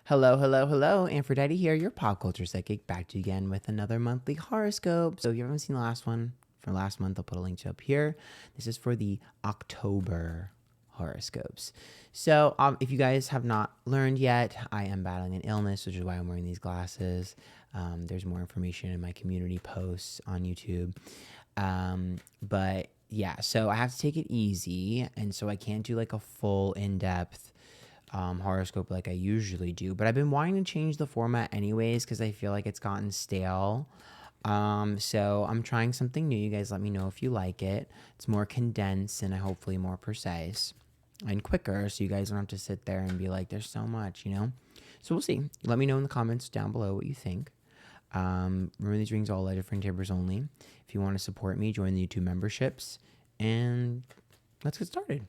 Hello, hello, hello. Antphrodite here, your pop culture psychic, back to you again with another monthly horoscope. So if you haven't seen the last one for last month, I'll put a link to up here. This is for the October horoscopes. So if you guys have not learned yet, I am battling an illness, which is why I'm wearing these glasses. There's more information in my community posts on YouTube. But yeah, so I have to take it easy, and so I can't do like a full in-depth horoscope like I usually do, but I've been wanting to change the format anyways because I feel like it's gotten stale. So I'm trying something new. You guys let me know if you like it. It's more condensed and hopefully more precise and quicker, so you guys don't have to sit there and be like, there's so much, So we'll see. Let me know in the comments down below what you think. Remember, these rings all at different timbers only. If you want to support me, join the YouTube memberships, and let's get started.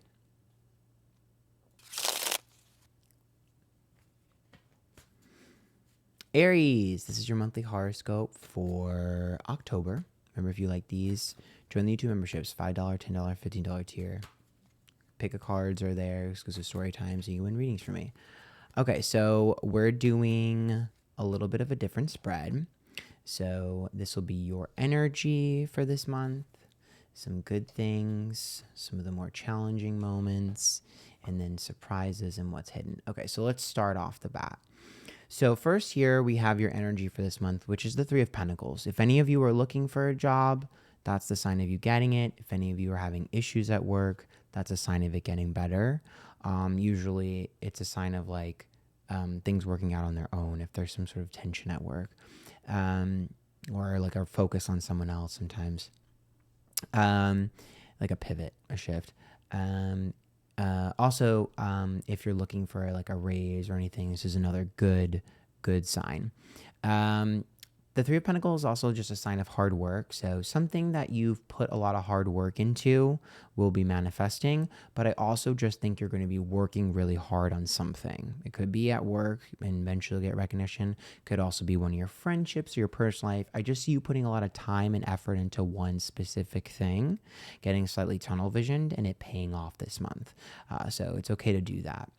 Aries, this is your monthly horoscope for October. Remember, if you like these, join the YouTube memberships, $5, $10, $15 tier. Pick a cards are there, exclusive story times, so you can win readings from me. Okay, so we're doing a little bit of a different spread. So this will be your energy for this month, some good things, some of the more challenging moments, and then surprises and what's hidden. Okay, so let's start off the bat. So first here we have your energy for this month, which is the Three of Pentacles. If any of you are looking for a job, that's the sign of you getting it. If any of you are having issues at work, that's a sign of it getting better. Usually it's a sign of like things working out on their own if there's some sort of tension at work, or like a focus on someone else sometimes, like a pivot, a shift. Also, if you're looking for like a raise or anything, this is another good sign. The Three of Pentacles is also just a sign of hard work. So something that you've put a lot of hard work into will be manifesting. But I also just think you're going to be working really hard on something. It could be at work and eventually get recognition. Could also be one of your friendships or your personal life. I just see you putting a lot of time and effort into one specific thing, getting slightly tunnel visioned, and it paying off this month. So it's okay to do that.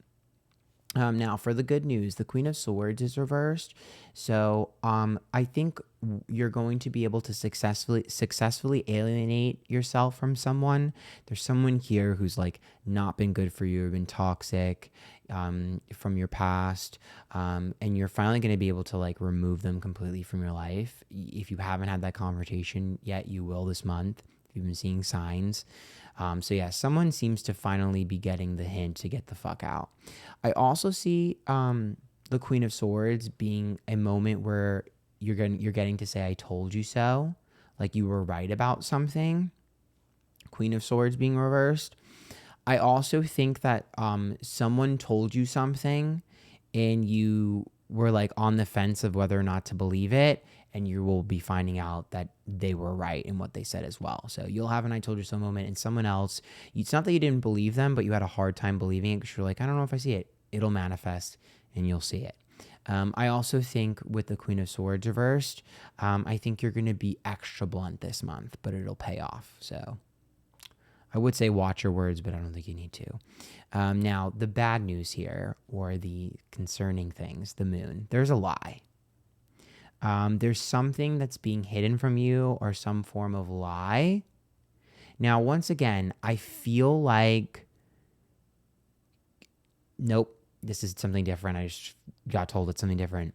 Now, for the good news, the Queen of Swords is reversed. So I think you're going to be able to successfully alienate yourself from someone. There's someone here who's like not been good for you, been toxic from your past, and you're finally going to be able to like remove them completely from your life. If you haven't had that confrontation yet, you will this month. If you've been seeing signs. So yeah, someone seems to finally be getting the hint to get the fuck out. I also see the Queen of Swords being a moment where you're getting to say, I told you so. Like you were right about something. Queen of Swords being reversed. I also think that someone told you something and you were like on the fence of whether or not to believe it, and you will be finding out that they were right in what they said as well. So you'll have an I told you so moment, and someone else, it's not that you didn't believe them, but you had a hard time believing it because you're like, I don't know if I see it. It'll manifest and you'll see it. I also think with the Queen of Swords reversed, I think you're going to be extra blunt this month, but it'll pay off. So I would say watch your words, but I don't think you need to. Now, the bad news here, or the concerning things, the moon, there's a lie. There's something that's being hidden from you or some form of lie. Now, once again, I feel like, nope, this is something different. I just got told it's something different.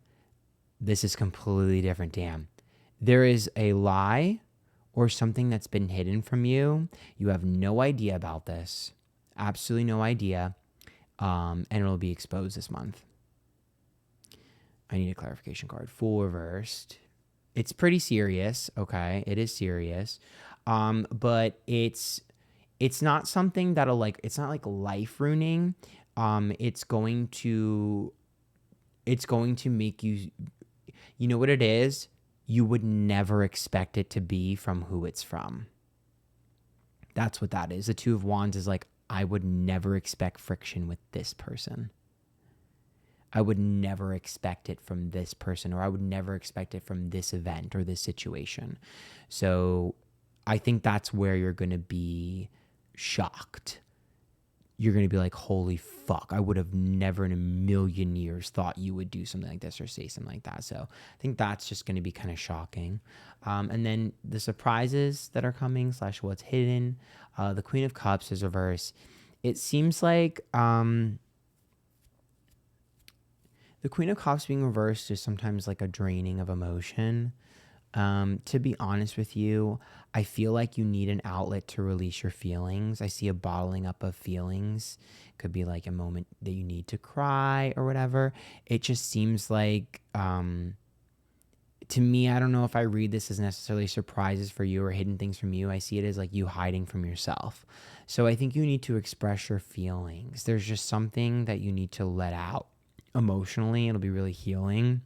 This is completely different. Damn. There is a lie or something that's been hidden from you. You have no idea about this. Absolutely no idea. And it'll be exposed this month. I need a clarification card. Fool reversed. It's pretty serious. Okay. It is serious. But it's not something that'll like, it's not like life ruining. It's going to make you, you know what it is? You would never expect it to be from who it's from. That's what that is. The Two of Wands is like, I would never expect friction with this person. I would never expect it from this person, or I would never expect it from this event or this situation. So I think that's where you're going to be shocked. you're going to be like, holy fuck, I would have never in a million years thought you would do something like this or say something like that. So I think that's just going to be kind of shocking. And then the surprises that are coming / what's hidden. The Queen of Cups is reverse. It seems like the Queen of Cups being reversed is sometimes like a draining of emotion. To be honest with you, I feel like you need an outlet to release your feelings. I see a bottling up of feelings. Could be like a moment that you need to cry or whatever. It just seems like, to me, I don't know if I read this as necessarily surprises for you or hidden things from you. I see it as like you hiding from yourself. So I think you need to express your feelings. There's just something that you need to let out emotionally. It'll be really healing.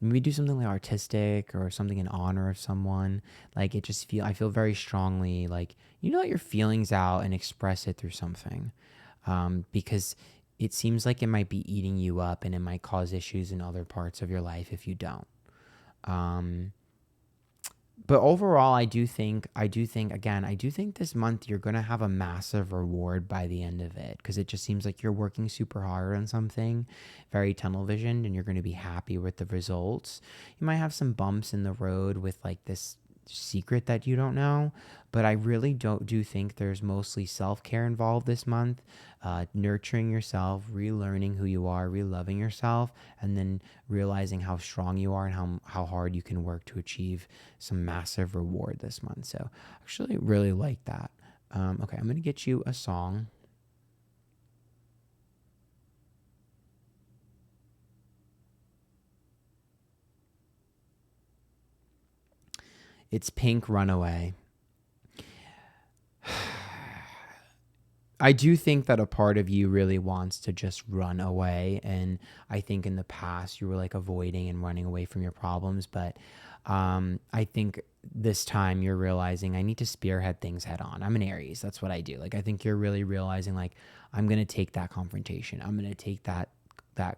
Maybe do something like artistic or something in honor of someone. Like I feel very strongly like you know let your feelings out and express it through something, because it seems like it might be eating you up and it might cause issues in other parts of your life if you don't. Um, but overall, I do think this month you're going to have a massive reward by the end of it, because it just seems like you're working super hard on something, very tunnel visioned, and you're going to be happy with the results. You might have some bumps in the road with like this secret that you don't know, but I really do think there's mostly self-care involved this month, nurturing yourself, relearning who you are, reloving yourself, and then realizing how strong you are and how hard you can work to achieve some massive reward this month. So actually really like that. Okay, I'm going to get you a song. It's Pink, Runaway. I do think that a part of you really wants to just run away. And I think in the past you were like avoiding and running away from your problems. But I think this time you're realizing I need to spearhead things head on. I'm an Aries. That's what I do. Like, I think you're really realizing like, I'm going to take that confrontation. I'm going to take that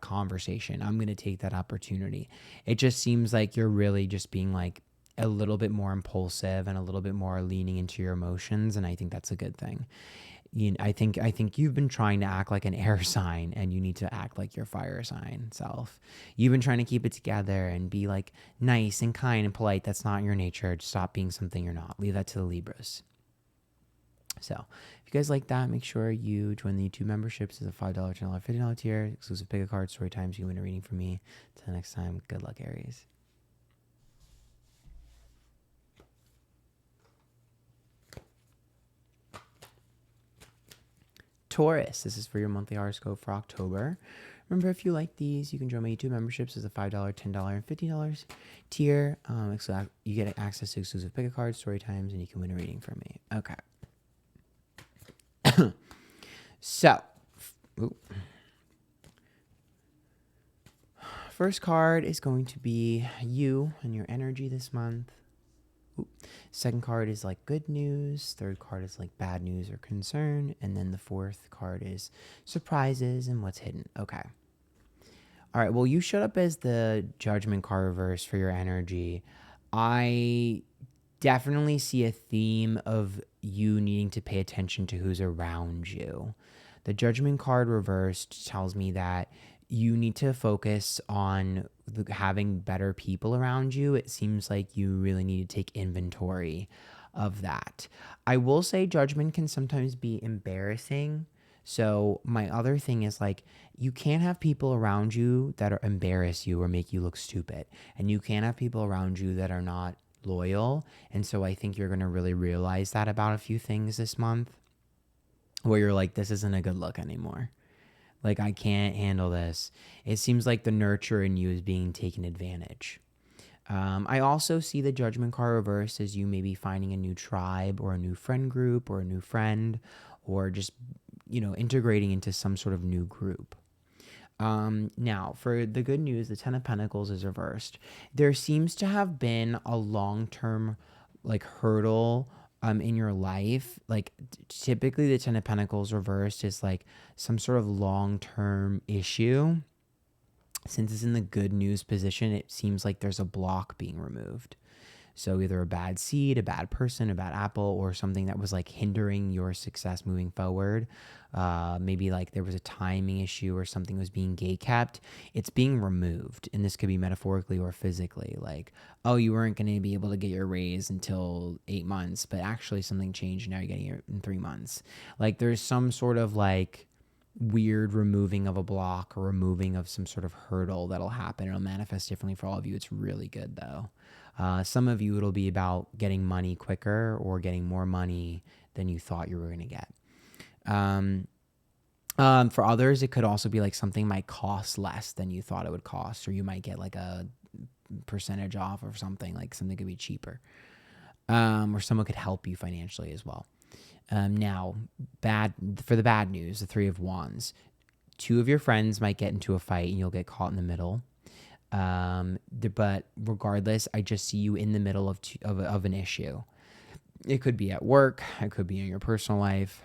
conversation. I'm going to take that opportunity. It just seems like you're really just being like a little bit more impulsive and a little bit more leaning into your emotions. And I think that's a good thing. I think you've been trying to act like an air sign and you need to act like your fire sign self. You've been trying to keep it together and be like nice and kind and polite. That's not your nature. Stop being something you're not. Leave that to the Libras. So if you guys like that, make sure you join the YouTube memberships. It's a $5, $10, $50 tier. Exclusive pick a card, story times. You win a reading from me. Till next time, good luck, Aries. Taurus, this is for your monthly horoscope for October. Remember, if you like these, you can join my YouTube memberships as a $5, $10, and $50 tier. So you get access to exclusive pick a card, story times, and you can win a reading from me. Okay. So, first card is going to be you and your energy this month. Second card is like good news. Third card is like bad news or concern. And then the fourth card is surprises and what's hidden. Okay. All right. Well, you showed up as the Judgment card reverse for your energy. I definitely see a theme of you needing to pay attention to who's around you. The Judgment card reversed tells me that you need to focus on having better people around you. It seems like you really need to take inventory of that. I will say Judgment can sometimes be embarrassing. So my other thing is like, you can't have people around you that embarrass you or make you look stupid. And you can't have people around you that are not loyal. And so I think you're going to really realize that about a few things this month, where you're like, this isn't a good look anymore. Like, I can't handle this. It seems like the nurture in you is being taken advantage. I also see the Judgment card reversed as you maybe finding a new tribe or a new friend group or a new friend, or just, integrating into some sort of new group. Now, for the good news, the Ten of Pentacles is reversed. There seems to have been a long-term hurdle in your life. Like, typically the Ten of Pentacles reversed is like some sort of long-term issue. Since it's in the good news position, it seems like there's a block being removed. So either a bad seed, a bad person, a bad apple, or something that was like hindering your success moving forward. Maybe like there was a timing issue or something was being gate kept. It's being removed. And this could be metaphorically or physically. Like, oh, you weren't going to be able to get your raise until 8 months, but actually something changed. And now you're getting it in 3 months. Like there's some sort of like weird removing of a block or removing of some sort of hurdle that'll happen. It'll manifest differently for all of you. It's really good though. Some of you, it'll be about getting money quicker or getting more money than you thought you were going to get. For others, it could also be like something might cost less than you thought it would cost, or you might get like a percentage off or something, like something could be cheaper. Or someone could help you financially as well. Now, for the bad news, the Three of Wands. 2 of your friends might get into a fight and you'll get caught in the middle. But regardless, I just see you in the middle of an issue. It could be at work. It could be in your personal life.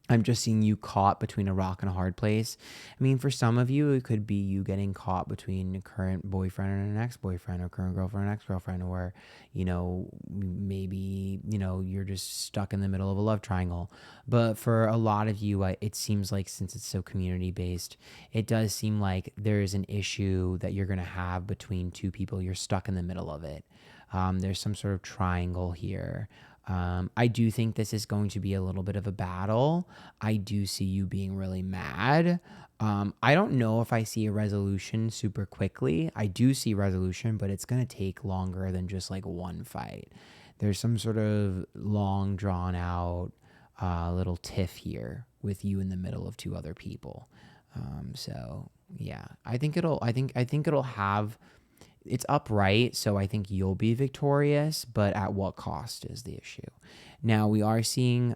I'm just seeing you caught between a rock and a hard place. I mean, for some of you, it could be you getting caught between a current boyfriend and an ex-boyfriend, or current girlfriend and ex-girlfriend, or, maybe, you're just stuck in the middle of a love triangle. But for a lot of you, it seems like, since it's so community-based, it does seem like there's an issue that you're going to have between 2 people. You're stuck in the middle of it. There's some sort of triangle here. I do think this is going to be a little bit of a battle. I do see you being really mad. I don't know if I see a resolution super quickly. I do see resolution, but it's going to take longer than just like one fight. There's some sort of long drawn out little tiff here with you in the middle of 2 other people. So yeah, I think it'll have, it's upright, so I think you'll be victorious, but at what cost is the issue. Now, we are seeing,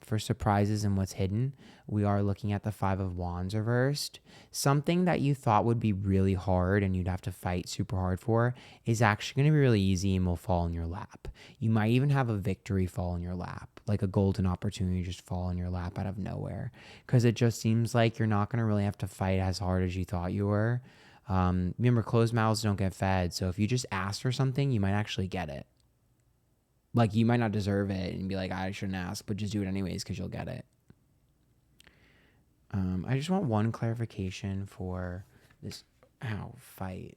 for surprises and what's hidden, we are looking at the 5 of Wands reversed. Something that you thought would be really hard and you'd have to fight super hard for is actually going to be really easy and will fall in your lap. You might even have a victory fall in your lap, like a golden opportunity just fall in your lap out of nowhere, because it just seems like you're not going to really have to fight as hard as you thought you were. Remember, closed mouths don't get fed. So if you just ask for something, you might actually get it. Like, you might not deserve it and be like, I shouldn't ask, but just do it anyways because you'll get it. I just want one clarification for this fight.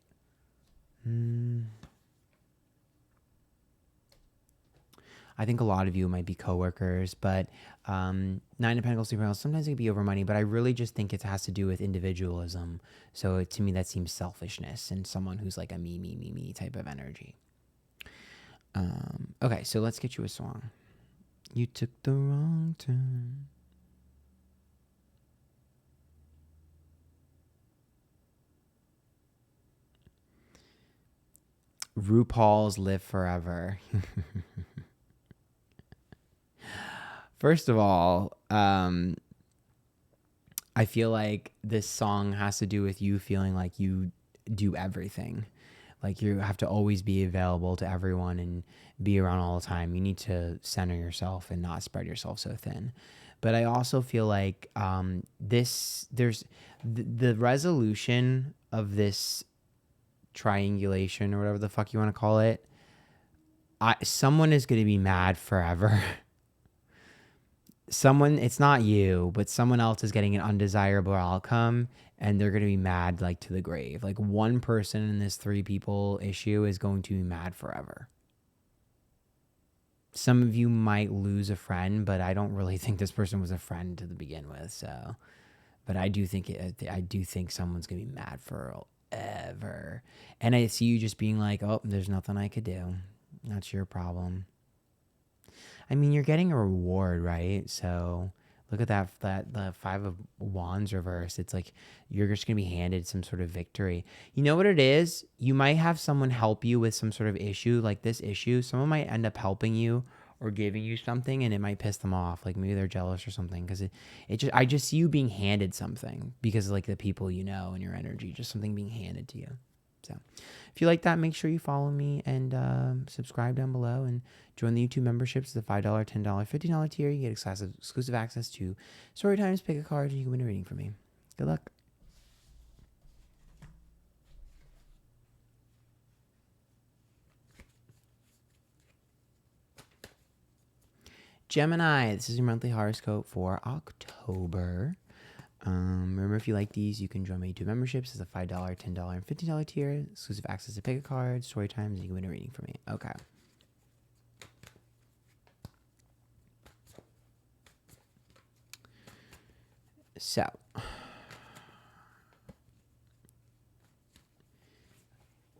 I think a lot of you might be coworkers, but 9 of Pentacles, 3 of Pentacles, sometimes it can be over money, but I really just think it has to do with individualism. So to me, that seems selfishness and someone who's like a me type of energy. Okay, so let's get you a song. You took the wrong turn. RuPaul's Live Forever. First of all, I feel like this song has to do with you feeling like you do everything. Like you have to always be available to everyone and be around all the time. You need to center yourself and not spread yourself so thin. But I also feel like there's the resolution of this triangulation or whatever the fuck you want to call it. Someone is going to be mad forever. It's not you, but someone else is getting an undesirable outcome and they're going to be mad like to the grave. Like one person in this 3 people issue is going to be mad forever. Some of you might lose a friend, but I don't really think this person was a friend to begin with. So, but I do think someone's going to be mad forever. And I see you just being like, oh, there's nothing I could do. That's your problem. I mean, you're getting a reward, right? So look at the 5 of Wands reverse. It's like you're just going to be handed some sort of victory. You know what it is? You might have someone help you with some sort of issue, like this issue. Someone might end up helping you or giving you something, and it might piss them off. Like maybe they're jealous or something, because I just see you being handed something because of like the people you know and your energy, just something being handed to you. So if you like that, make sure you follow me and subscribe down below and join the YouTube memberships. The $5, $10, $50 tier. You get exclusive access to story times, pick a card, and you can win a reading from me. Good luck. Gemini, this is your monthly horoscope for October. Remember, if you like these, you can join my YouTube memberships. It's a $5, $10, and $15 tier. Exclusive access to pick a card, story times, and you can win a reading from me. Okay. So,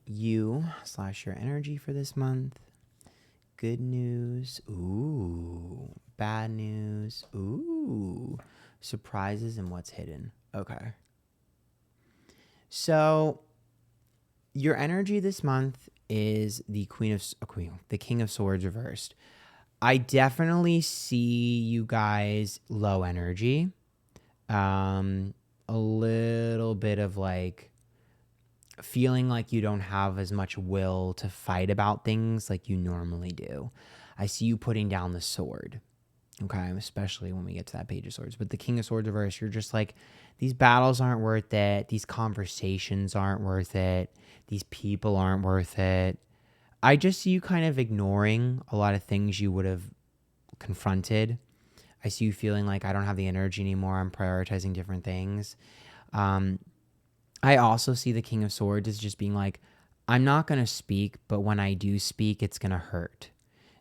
you/your energy for this month. Good news. Ooh. Bad news. Ooh. Surprises and what's hidden. Okay. So, your energy this month is the the King of Swords reversed. I definitely see you guys low energy. A little bit of like feeling like you don't have as much will to fight about things like you normally do. I see you putting down the sword. Okay, especially when we get to that Page of Swords. But the King of Swords reverse, you're just like, these battles aren't worth it. These conversations aren't worth it. These people aren't worth it. I just see you kind of ignoring a lot of things you would have confronted. I see you feeling like, I don't have the energy anymore. I'm prioritizing different things. I also see the King of Swords as just being like, I'm not going to speak, but when I do speak, it's going to hurt.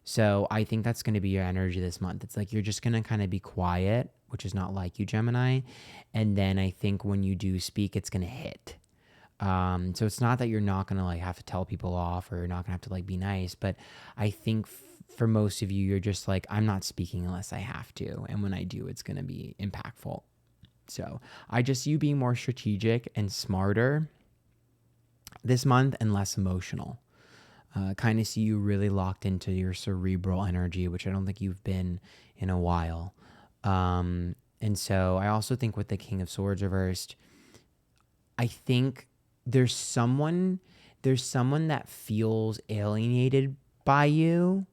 So I think that's going to be your energy this month. It's like you're just going to kind of be quiet, which is not like you, Gemini. And then I think when you do speak, it's going to hit. So it's not that you're not going to like have to tell people off or you're not going to have to like be nice. But I think for most of you, you're just like, I'm not speaking unless I have to. And when I do, it's going to be impactful. So I just see you being more strategic and smarter this month and less emotional. Kind of see you really locked into your cerebral energy, which I don't think you've been in a while. And so I also think with the King of Swords reversed, I think there's someone that feels alienated by you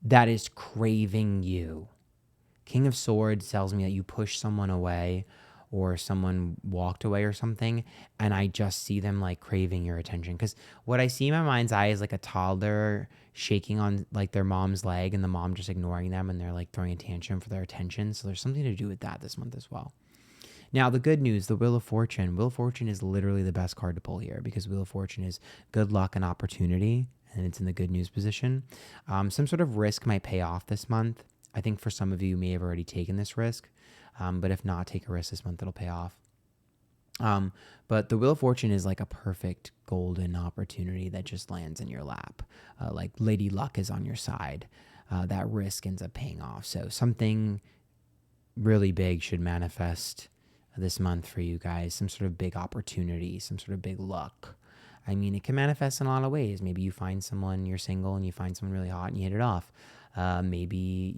that is craving you. King of Swords tells me that you push someone away or someone walked away or something, and I just see them like craving your attention. Because what I see in my mind's eye is like a toddler shaking on like their mom's leg and the mom just ignoring them and they're like throwing a tantrum for their attention. So there's something to do with that this month as well. Now, the good news, the Wheel of Fortune. Wheel of Fortune is literally the best card to pull here because Wheel of Fortune is good luck and opportunity, and it's in the good news position. Some sort of risk might pay off this month. I think for some of you may have already taken this risk. But if not, take a risk this month, it'll pay off. But the Wheel of Fortune is like a perfect golden opportunity that just lands in your lap. Like Lady Luck is on your side. That risk ends up paying off. So something really big should manifest this month for you guys. Some sort of big opportunity, some sort of big luck. I mean, it can manifest in a lot of ways. Maybe you find someone, you're single, and you find someone really hot and you hit it off. Maybe,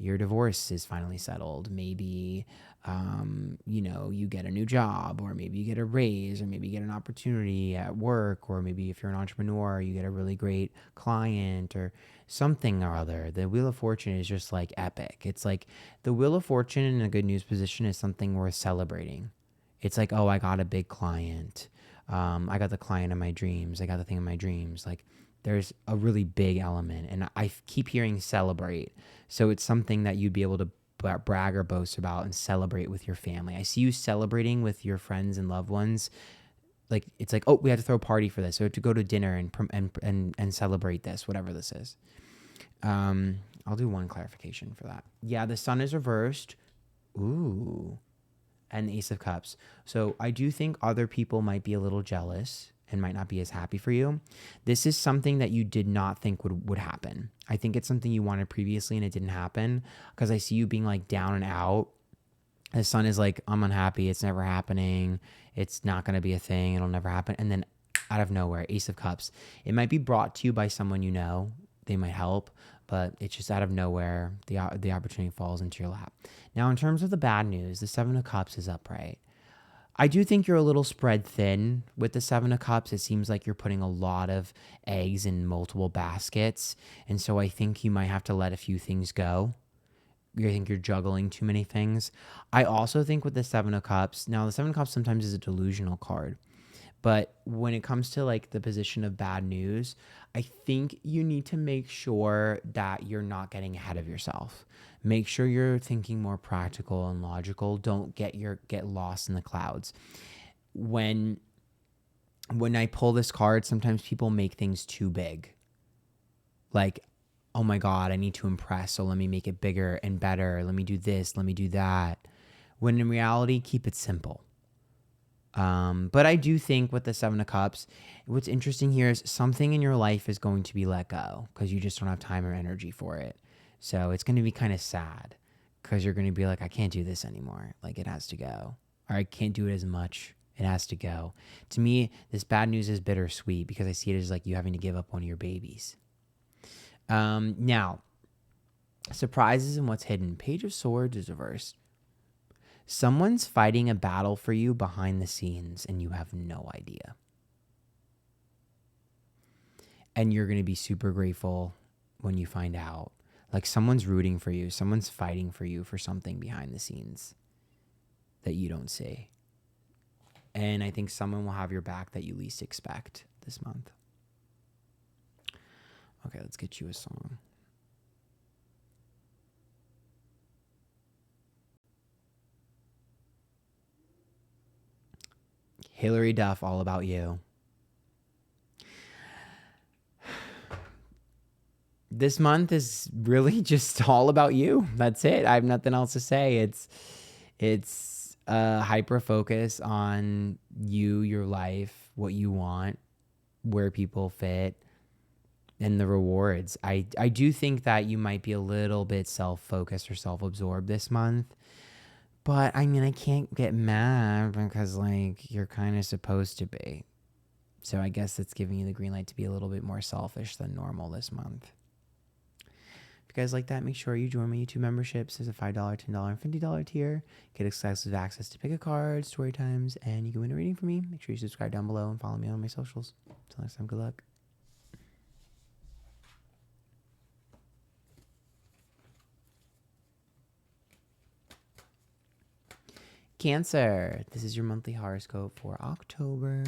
your divorce is finally settled. Maybe, you get a new job, or maybe you get a raise, or maybe you get an opportunity at work, or maybe if you're an entrepreneur, you get a really great client or something or other. The Wheel of Fortune is just like epic. It's like the Wheel of Fortune in a good news position is something worth celebrating. It's like, oh, I got a big client. I got the client of my dreams. I got the thing of my dreams. Like, there's a really big element, and I keep hearing celebrate. So it's something that you'd be able to brag or boast about and celebrate with your family. I see you celebrating with your friends and loved ones. Like, it's like, oh, we have to throw a party for this. So we have to go to dinner and celebrate this, whatever this is. I'll do one clarification for that. Yeah, the Sun is reversed. Ooh. And the Ace of Cups. So I do think other people might be a little jealous and might not be as happy for you. This is something that you did not think would happen. I think it's something you wanted previously and it didn't happen because I see you being like down and out. The Sun is like, I'm unhappy. It's never happening. It's not going to be a thing. It'll never happen. And then out of nowhere, Ace of Cups. It might be brought to you by someone you know. They might help, but it's just out of nowhere. The opportunity falls into your lap. Now, in terms of the bad news, the Seven of Cups is upright. I do think you're a little spread thin with the Seven of Cups. It seems like you're putting a lot of eggs in multiple baskets. And so I think you might have to let a few things go. I think you're juggling too many things. I also think with the Seven of Cups, now the Seven of Cups sometimes is a delusional card, But when it comes to like the position of bad news, I think you need to make sure that you're not getting ahead of yourself. Make sure you're thinking more practical and logical. Don't get lost in the clouds. When I pull this card, sometimes people make things too big. Like, oh my God, I need to impress, so let me make it bigger and better. Let me do this, let me do that. When in reality, keep it simple. But I do think with the Seven of Cups, what's interesting here is something in your life is going to be let go because you just don't have time or energy for it. So it's going to be kind of sad because you're going to be like, I can't do this anymore. Like, it has to go. Or I can't do it as much. It has to go. To me, this bad news is bittersweet because I see it as like you having to give up one of your babies. Now, surprises and what's hidden. Page of Swords is reversed. Someone's fighting a battle for you behind the scenes and you have no idea. And you're going to be super grateful when you find out. Like, someone's rooting for you. Someone's fighting for you for something behind the scenes that you don't see. And I think someone will have your back that you least expect this month. Okay, let's get you a song. Hilary Duff, All About You. This month is really just all about you. That's it. I have nothing else to say. It's hyper focus on you, your life, what you want, where people fit, and the rewards. I do think that you might be a little bit self-focused or self-absorbed this month. But I mean, I can't get mad because like you're kind of supposed to be. So I guess it's giving you the green light to be a little bit more selfish than normal this month. If you guys like that, make sure you join my YouTube memberships. There's a $5, $10, and $50 tier. Get exclusive access to pick a card, story times, and you can win a reading from me. Make sure you subscribe down below and follow me on my socials. Until next time, good luck. Cancer, this is your monthly horoscope for October.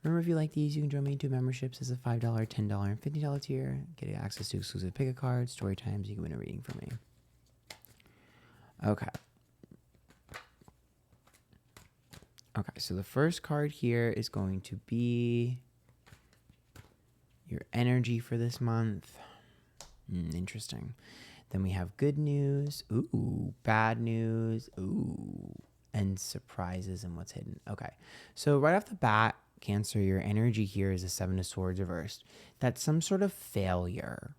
Remember, if you like these, you can join my YouTube memberships as a $5, $10, and $50 tier. Get access to exclusive pick a card, story times. You can win a reading from me. Okay. Okay, so the first card here is going to be your energy for this month. Interesting. Then we have good news, ooh, bad news, ooh, and surprises and what's hidden. Okay, so right off the bat, Cancer, your energy here is a Seven of Swords reversed. That's some sort of failure.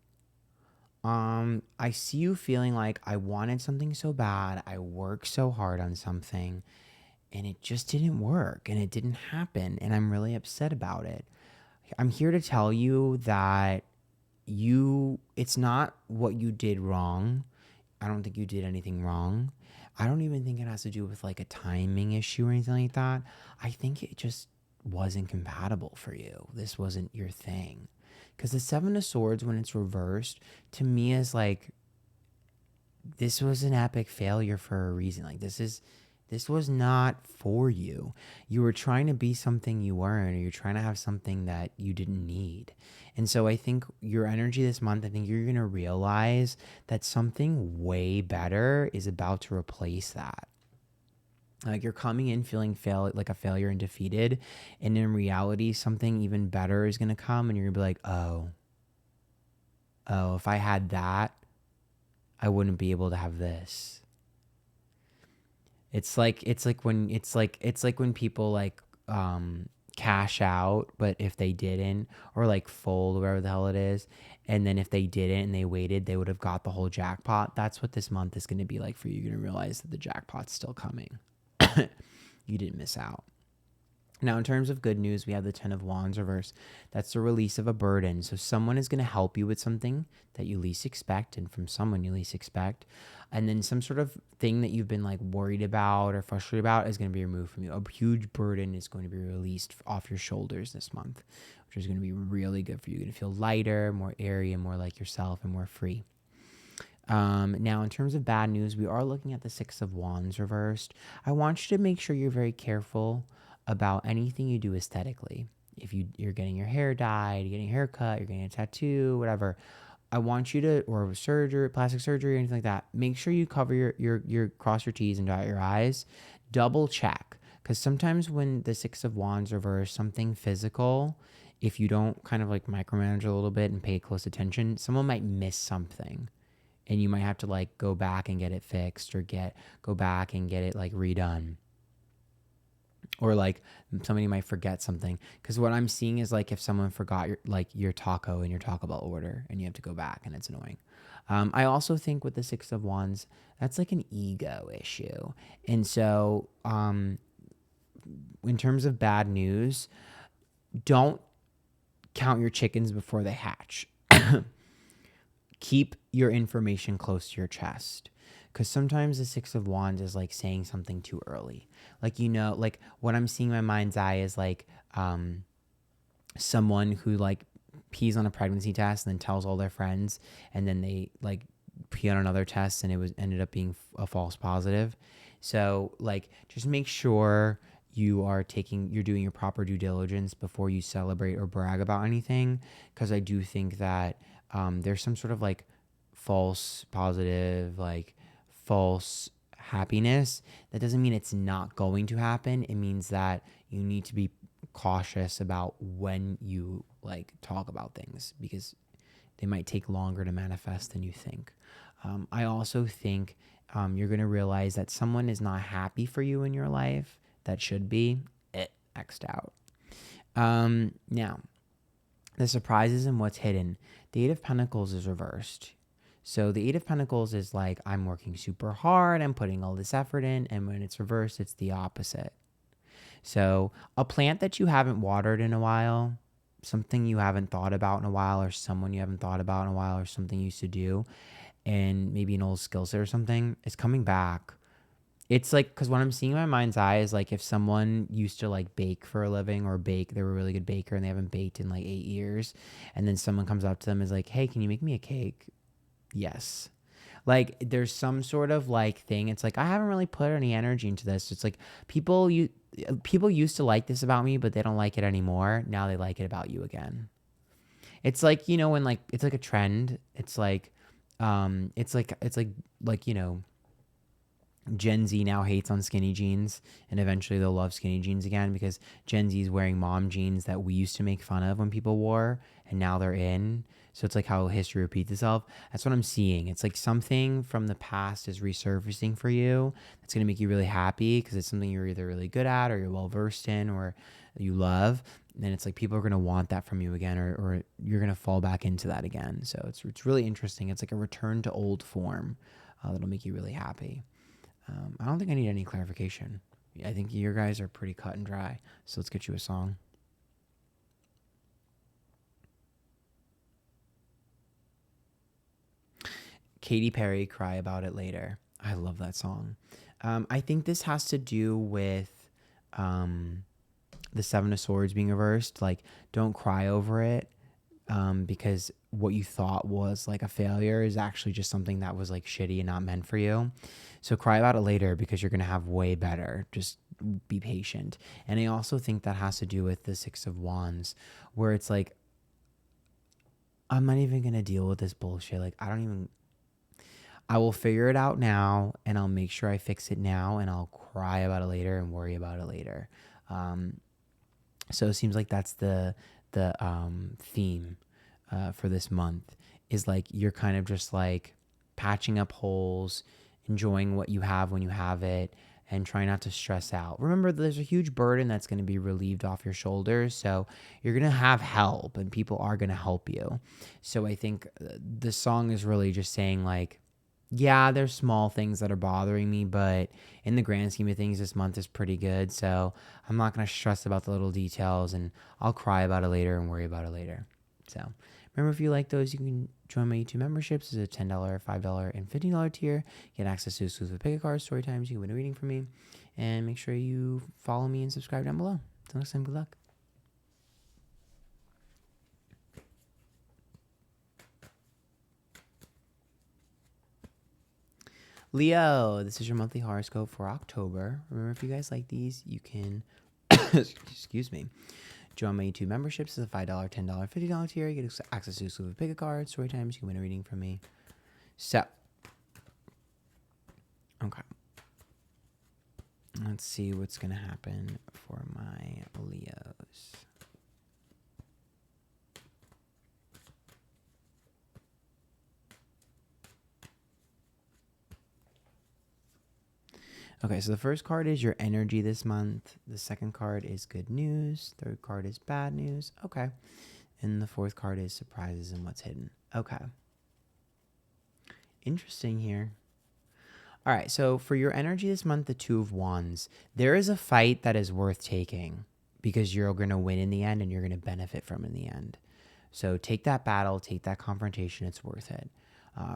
I see you feeling like I wanted something so bad, I worked so hard on something, and it just didn't work, and it didn't happen, and I'm really upset about it. I'm here to tell you that it's not what you did wrong. I don't think you did anything wrong. I don't even think it has to do with like a timing issue or anything like that. I think it just wasn't compatible for you. This wasn't your thing. Because the Seven of Swords, when it's reversed, to me is like, this was an epic failure for a reason. Like, this was not for you. You were trying to be something you weren't, or you're trying to have something that you didn't need. And so I think your energy this month, I think you're going to realize that something way better is about to replace that. Like, you're coming in feeling like a failure and defeated. And in reality, something even better is going to come, and you're going to be like, oh, if I had that, I wouldn't be able to have this. It's like when people like cash out, but if they didn't, or like fold, whatever the hell it is, and then if they didn't and they waited, they would have got the whole jackpot. That's what this month is going to be like for you. You're going to realize that the jackpot's still coming. You didn't miss out. Now, in terms of good news, we have the 10 of Wands reverse. That's the release of a burden. So someone is going to help you with something that you least expect, and from someone you least expect. And then some sort of thing that you've been like worried about or frustrated about is going to be removed from you. A huge burden is going to be released off your shoulders this month, which is going to be really good for you. You're going to feel lighter, more airy, and more like yourself and more free. Now, in terms of bad news, we are looking at the 6 of Wands reversed. I want you to make sure you're very careful about anything you do aesthetically. If you're getting your hair dyed, you're getting a haircut, you're getting a tattoo, whatever, I want you to, or surgery, plastic surgery, or anything like that, make sure you cover your cross your T's and dot your I's. Double check. Because sometimes when the Six of Wands reverse, something physical, if you don't kind of like micromanage a little bit and pay close attention, someone might miss something. And you might have to like go back and get it fixed, or go back and get it like redone. Or like somebody might forget something. Because what I'm seeing is like if someone forgot your taco in your Taco Bell order and you have to go back, and it's annoying. I also think with the Six of Wands, that's like an ego issue. And so in terms of bad news, don't count your chickens before they hatch. Keep your information close to your chest. Because sometimes the Six of Wands is like saying something too early. Like, like what I'm seeing in my mind's eye is like someone who like pees on a pregnancy test and then tells all their friends, and then they like pee on another test and it ended up being a false positive. So like just make sure you're doing your proper due diligence before you celebrate or brag about anything. Because I do think that there's some sort of like false positive, like false happiness. That doesn't mean it's not going to happen. It means that you need to be cautious about when you like talk about things, because they might take longer to manifest than you think. I also think you're going to realize that someone is not happy for you in your life that should be X'd out. Now, the surprises and what's hidden. The Eight of Pentacles is reversed. So the Eight of Pentacles is like, I'm working super hard, I'm putting all this effort in, and when it's reversed, it's the opposite. So a plant that you haven't watered in a while, something you haven't thought about in a while, or someone you haven't thought about in a while, or something you used to do, and maybe an old skill set or something, is coming back. It's like, because what I'm seeing in my mind's eye is like if someone used to like bake for a living, or they were a really good baker and they haven't baked in like 8 years, and then someone comes up to them and is like, hey, can you make me a cake? Yes. Like there's some sort of like thing. It's like, I haven't really put any energy into this. It's like people used to like this about me, but they don't like it anymore. Now they like it about you again. It's like, when like, it's like a trend. It's like, Gen Z now hates on skinny jeans, and eventually they'll love skinny jeans again, because Gen Z is wearing mom jeans that we used to make fun of when people wore, and now they're in. So it's like how history repeats itself. That's what I'm seeing. It's like something from the past is resurfacing for you. That's going to make you really happy, because it's something you're either really good at, or you're well versed in, or you love. And it's like people are going to want that from you again, or you're going to fall back into that again. So it's really interesting. It's like a return to old form that'll make you really happy. I don't think I need any clarification. I think your guys are pretty cut and dry. So let's get you a song. Katy Perry, Cry About It Later. I love that song. I think this has to do with the Seven of Swords being reversed. Like, don't cry over it, because what you thought was like a failure is actually just something that was like shitty and not meant for you. So cry about it later, because you're going to have way better. Just be patient. And I also think that has to do with the Six of Wands, where it's like, I'm not even going to deal with this bullshit. Like, I will figure it out now, and I'll make sure I fix it now, and I'll cry about it later and worry about it later. So it seems like that's the theme for this month, is like you're kind of just like patching up holes, enjoying what you have when you have it, and try not to stress out. Remember, there's a huge burden that's going to be relieved off your shoulders, so you're going to have help, and people are going to help you. So I think the song is really just saying like, yeah, there's small things that are bothering me, but in the grand scheme of things, this month is pretty good. So I'm not going to stress about the little details, and I'll cry about it later and worry about it later. So remember, if you like those, you can join my YouTube memberships. There's a $10, $5, and $15 tier. Get access to exclusive pick a card, story times. You can win a reading from me. And make sure you follow me and subscribe down below. Until next time, good luck. Leo, this is your monthly horoscope for October. Remember, if you guys like these, you can Excuse me. Join my YouTube memberships is a $5, $10, $50 tier. You get access to exclusive pick a card, story times. You can win a reading from me. So, okay. Let's see what's going to happen for my Leos. Okay, so the first card is your energy this month. The second card is good news. Third card is bad news. Okay. And the fourth card is surprises and what's hidden. Okay. Interesting here. All right, so for your energy this month, the Two of Wands, there is a fight that is worth taking because you're going to win in the end and you're going to benefit from in the end. So take that battle, take that confrontation. It's worth it.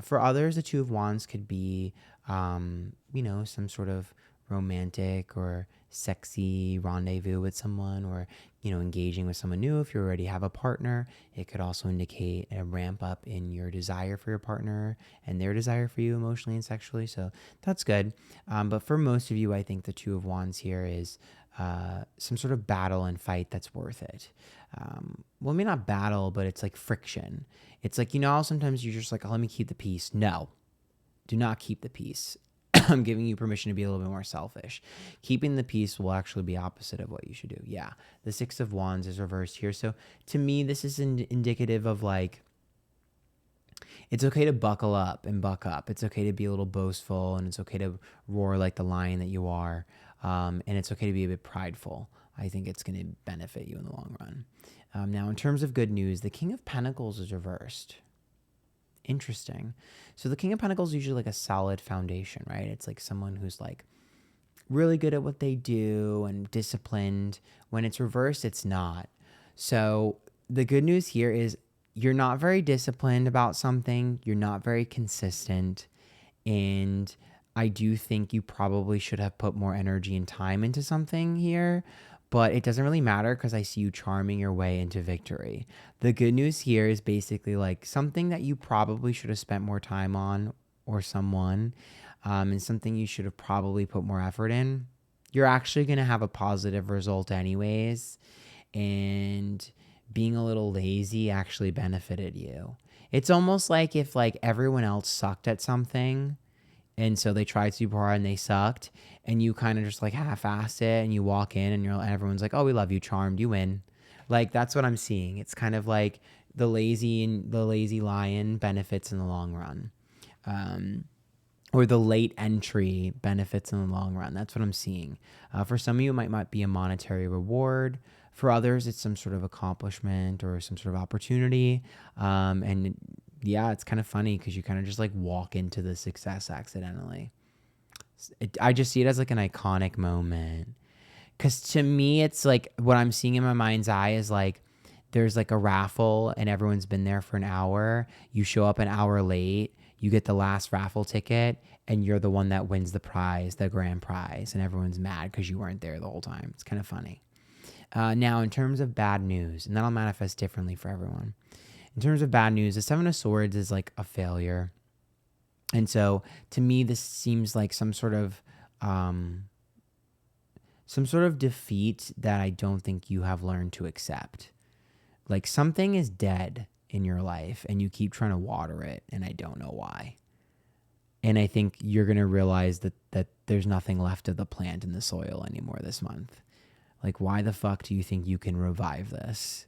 For others, the Two of Wands could be, some sort of romantic or sexy rendezvous with someone, or, engaging with someone new. If you already have a partner, it could also indicate a ramp up in your desire for your partner and their desire for you emotionally and sexually. So that's good. But for most of you, I think the Two of Wands here is some sort of battle and fight that's worth it. Maybe not battle, but it's like friction. It's like, how sometimes you're just like, oh, let me keep the peace. No, do not keep the peace. I'm giving you permission to be a little bit more selfish. Keeping the peace will actually be opposite of what you should do. Yeah, the Six of Wands is reversed here. So to me, this is indicative of like, it's okay to buckle up and buck up. It's okay to be a little boastful, and it's okay to roar like the lion that you are. And it's okay to be a bit prideful. I think it's going to benefit you in the long run. Now, in terms of good news, the King of Pentacles is reversed. Interesting. So the King of Pentacles is usually like a solid foundation, right? It's like someone who's like really good at what they do and disciplined. When it's reversed, it's not. So the good news here is you're not very disciplined about something. You're not very consistent. And I do think you probably should have put more energy and time into something here, but it doesn't really matter because I see you charming your way into victory. The good news here is basically like something that you probably should have spent more time on, or someone, and something you should have probably put more effort in. You're actually going to have a positive result anyways, and being a little lazy actually benefited you. It's almost like if like everyone else sucked at something, and so they tried super hard and they sucked, and you kind of just like half-assed it, and you walk in and everyone's like, oh, we love you, charmed, you win. Like, that's what I'm seeing. It's kind of like the lazy lion benefits in the long run. Or the late entry benefits in the long run. That's what I'm seeing. For some of you, it might be a monetary reward. For others, it's some sort of accomplishment or some sort of opportunity. And yeah, it's kind of funny because you kind of just like walk into the success accidentally. I just see it as like an iconic moment. Because to me, it's like what I'm seeing in my mind's eye is like there's like a raffle and everyone's been there for an hour. You show up an hour late. You get the last raffle ticket and you're the one that wins the prize, the grand prize. And everyone's mad because you weren't there the whole time. It's kind of funny. Now, in terms of bad news, and that'll manifest differently for everyone. In terms of bad news, the Seven of Swords is like a failure. And so to me, this seems like some sort of defeat that I don't think you have learned to accept. Like something is dead in your life and you keep trying to water it, and I don't know why. And I think you're going to realize that there's nothing left of the plant in the soil anymore this month. Like, why the fuck do you think you can revive this?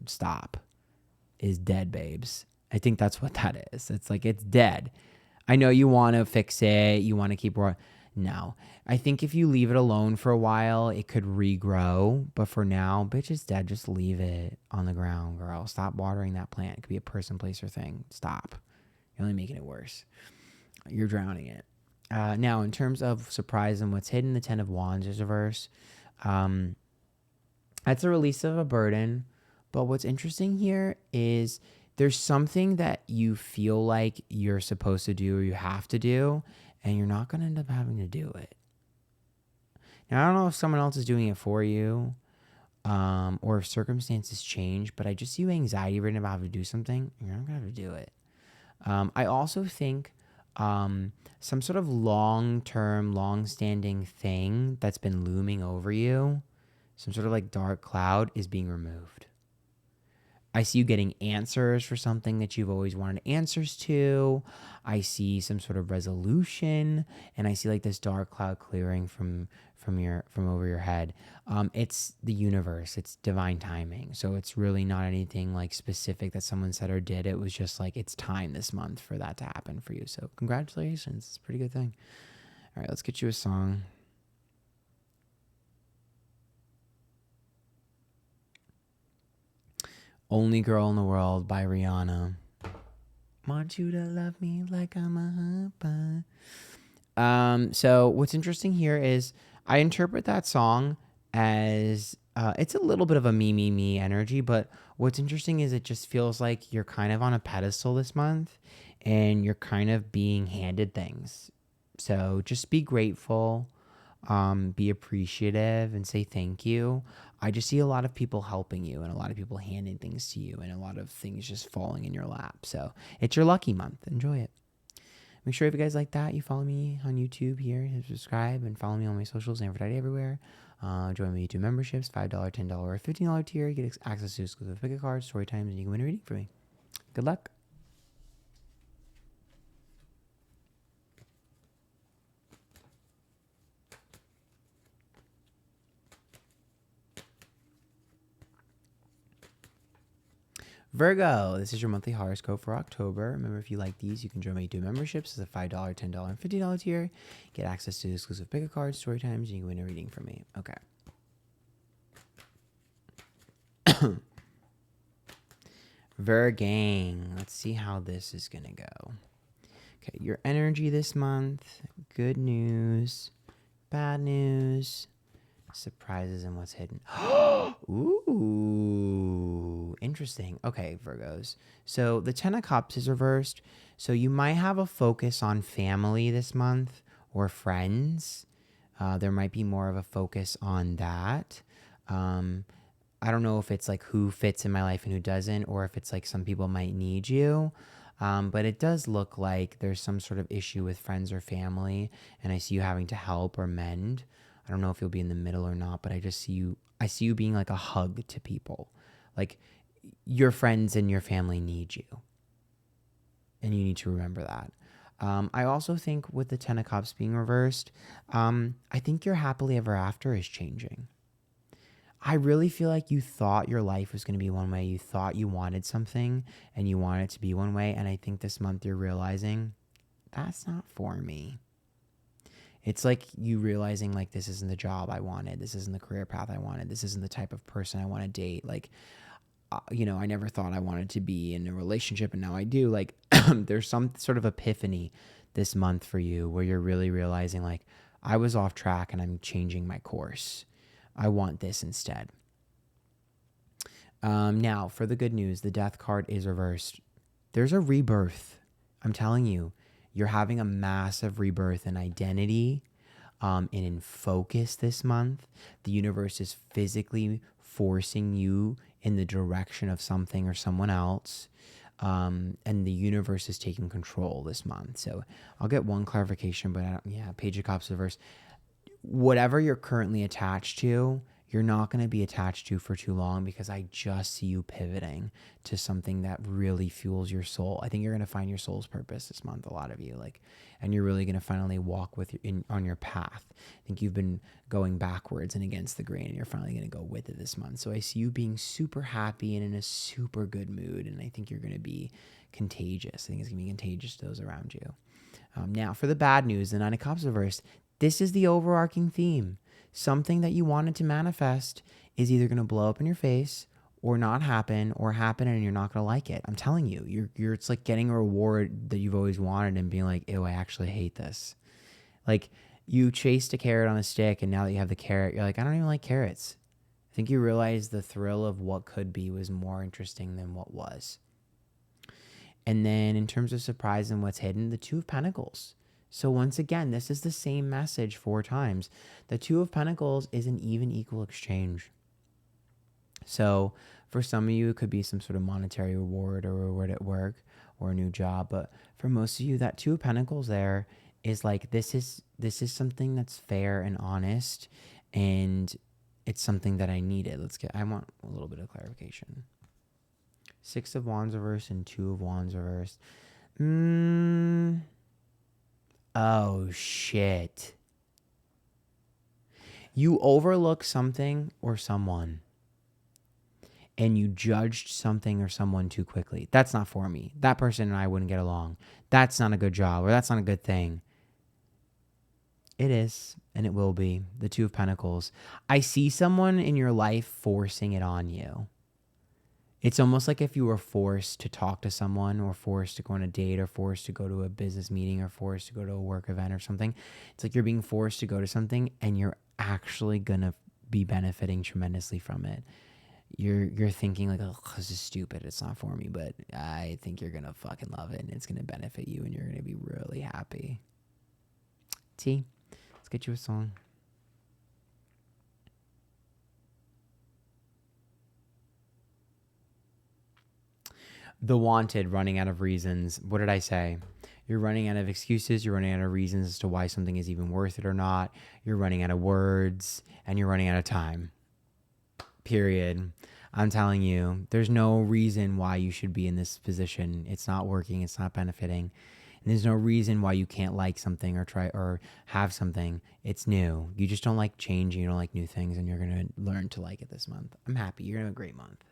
Stop. Is dead, babes. I think that's what that is. It's like, it's dead. I know you want to fix it. You want to keep... No. I think if you leave it alone for a while, it could regrow. But for now, bitch, it's dead. Just leave it on the ground, girl. Stop watering that plant. It could be a person, place, or thing. Stop. You're only making it worse. You're drowning it. Now, in terms of surprise and what's hidden, the Ten of Wands is reverse. That's a release of a burden. But what's interesting here is there's something that you feel like you're supposed to do or you have to do, and you're not going to end up having to do it. Now, I don't know if someone else is doing it for you, or if circumstances change, but I just see you anxiety ridden about having to do something, and you're not going to have to do it. I also think some sort of long-term, long-standing thing that's been looming over you some sort of like dark cloud is being removed. I see you getting answers for something that you've always wanted answers to. I see some sort of resolution, and I see like this dark cloud clearing from over your head. It's the universe. It's divine timing. So it's really not anything like specific that someone said or did. It was just like it's time this month for that to happen for you. So congratulations. It's a pretty good thing. All right, let's get you a song. Only Girl in the World by Rihanna. Want you to love me like I'm a husband. So what's interesting here is I interpret that song as it's a little bit of a me energy, but what's interesting is it just feels like you're kind of on a pedestal this month and you're kind of being handed things. So just be grateful, be appreciative, and say thank you. I just see a lot of people helping you and a lot of people handing things to you and a lot of things just falling in your lap. So it's your lucky month. Enjoy it. Make sure if you guys like that, you follow me on YouTube here, subscribe, and follow me on my socials, Antphrodite everywhere. Join my YouTube memberships, $5, $10, or $15 tier. You get access to exclusive pick a card, story times, and you can win a reading for me. Good luck. Virgo, this is your monthly horoscope for October. Remember, if you like these, you can join my YouTube memberships. It's a $5, $10, and $50 tier. Get access to exclusive pick a card, story times, and you can win a reading from me. Okay. Virgang, let's see how this is going to go. Okay, your energy this month, good news, bad news, surprises, and what's hidden. Ooh, interesting. Okay, Virgos. So the Ten of Cups is reversed. So you might have a focus on family this month or friends. There might be more of a focus on that. I don't know if it's like who fits in my life and who doesn't, or if it's like some people might need you. But it does look like there's some sort of issue with friends or family, and I see you having to help or mend. I don't know if you'll be in the middle or not, but I see you being like a hug to people. Like your friends and your family need you. And you need to remember that. I also think with the Ten of Cups being reversed, I think your happily ever after is changing. I really feel like you thought your life was going to be one way. You thought you wanted something and you wanted it to be one way. And I think this month you're realizing that's not for me. It's like you realizing like this isn't the job I wanted. This isn't the career path I wanted. This isn't the type of person I want to date. Like, I never thought I wanted to be in a relationship and now I do. Like there's some sort of epiphany this month for you where you're really realizing like I was off track and I'm changing my course. I want this instead. Now, for the good news, the Death card is reversed. There's a rebirth. I'm telling you, you're having a massive rebirth in identity and in focus this month. The universe is physically forcing you in the direction of something or someone else. And the universe is taking control this month. So I'll get one clarification, but Page of Cups reversed. Whatever you're currently attached to, you're not going to be attached to for too long because I just see you pivoting to something that really fuels your soul. I think you're going to find your soul's purpose this month, a lot of you, and you're really going to finally walk on your path. I think you've been going backwards and against the grain and you're finally going to go with it this month. So I see you being super happy and in a super good mood. And I think you're going to be contagious. I think it's going to be contagious to those around you. Now for the bad news, the Nine of Cups reversed. This is the overarching theme. Something that you wanted to manifest is either going to blow up in your face or not happen or happen and you're not going to like it. I'm telling you, it's like getting a reward that you've always wanted and being like, ew, I actually hate this. Like you chased a carrot on a stick and now that you have the carrot, you're like, I don't even like carrots. I think you realize the thrill of what could be was more interesting than what was. And then in terms of surprise and what's hidden, the Two of Pentacles. So once again, this is the same message 4 times. The Two of Pentacles is an even equal exchange. So for some of you, it could be some sort of monetary reward or reward at work or a new job. But for most of you, that Two of Pentacles there is like, this is something that's fair and honest. And it's something that I needed. I want a little bit of clarification. 6 of Wands reversed and 2 of Wands reversed. Oh, shit. You overlook something or someone, and you judged something or someone too quickly. That's not for me. That person and I wouldn't get along. That's not a good job, or that's not a good thing. It is, and it will be. The 2 of Pentacles. I see someone in your life forcing it on you. It's almost like if you were forced to talk to someone, or forced to go on a date, or forced to go to a business meeting, or forced to go to a work event or something. It's like you're being forced to go to something, and you're actually going to be benefiting tremendously from it. You're thinking like, oh, this is stupid. It's not for me, but I think you're going to fucking love it, and it's going to benefit you, and you're going to be really happy. T, let's get you a song. The Wanted, running out of reasons. What did I say? You're running out of excuses. You're running out of reasons as to why something is even worth it or not. You're running out of words, and you're running out of time. Period. I'm telling you, there's no reason why you should be in this position. It's not working. It's not benefiting. And there's no reason why you can't like something or try or have something. It's new. You just don't like change. You don't like new things, and you're going to learn to like it this month. I'm happy. You're going to have a great month.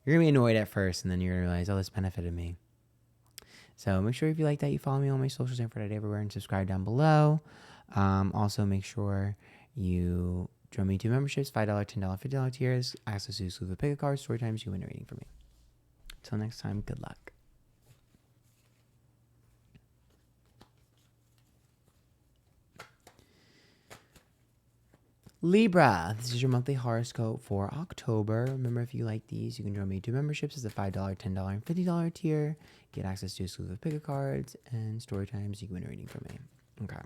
You're going to be annoyed at first, and then you're going to realize, oh, this benefited me. So make sure if you like that, you follow me on my socials, Antphrodite everywhere, and subscribe down below. Also, make sure you join me to memberships, $5, $10, $50 tiers, access to exclusive pick a card, story times, you win a reading for me. Until next time, good luck. Libra, this is your monthly horoscope for October. Remember, if you like these, you can join me to memberships as a $5, $10, and $50 tier. Get access to exclusive pick a cards and story times. You can win a reading from me. Okay.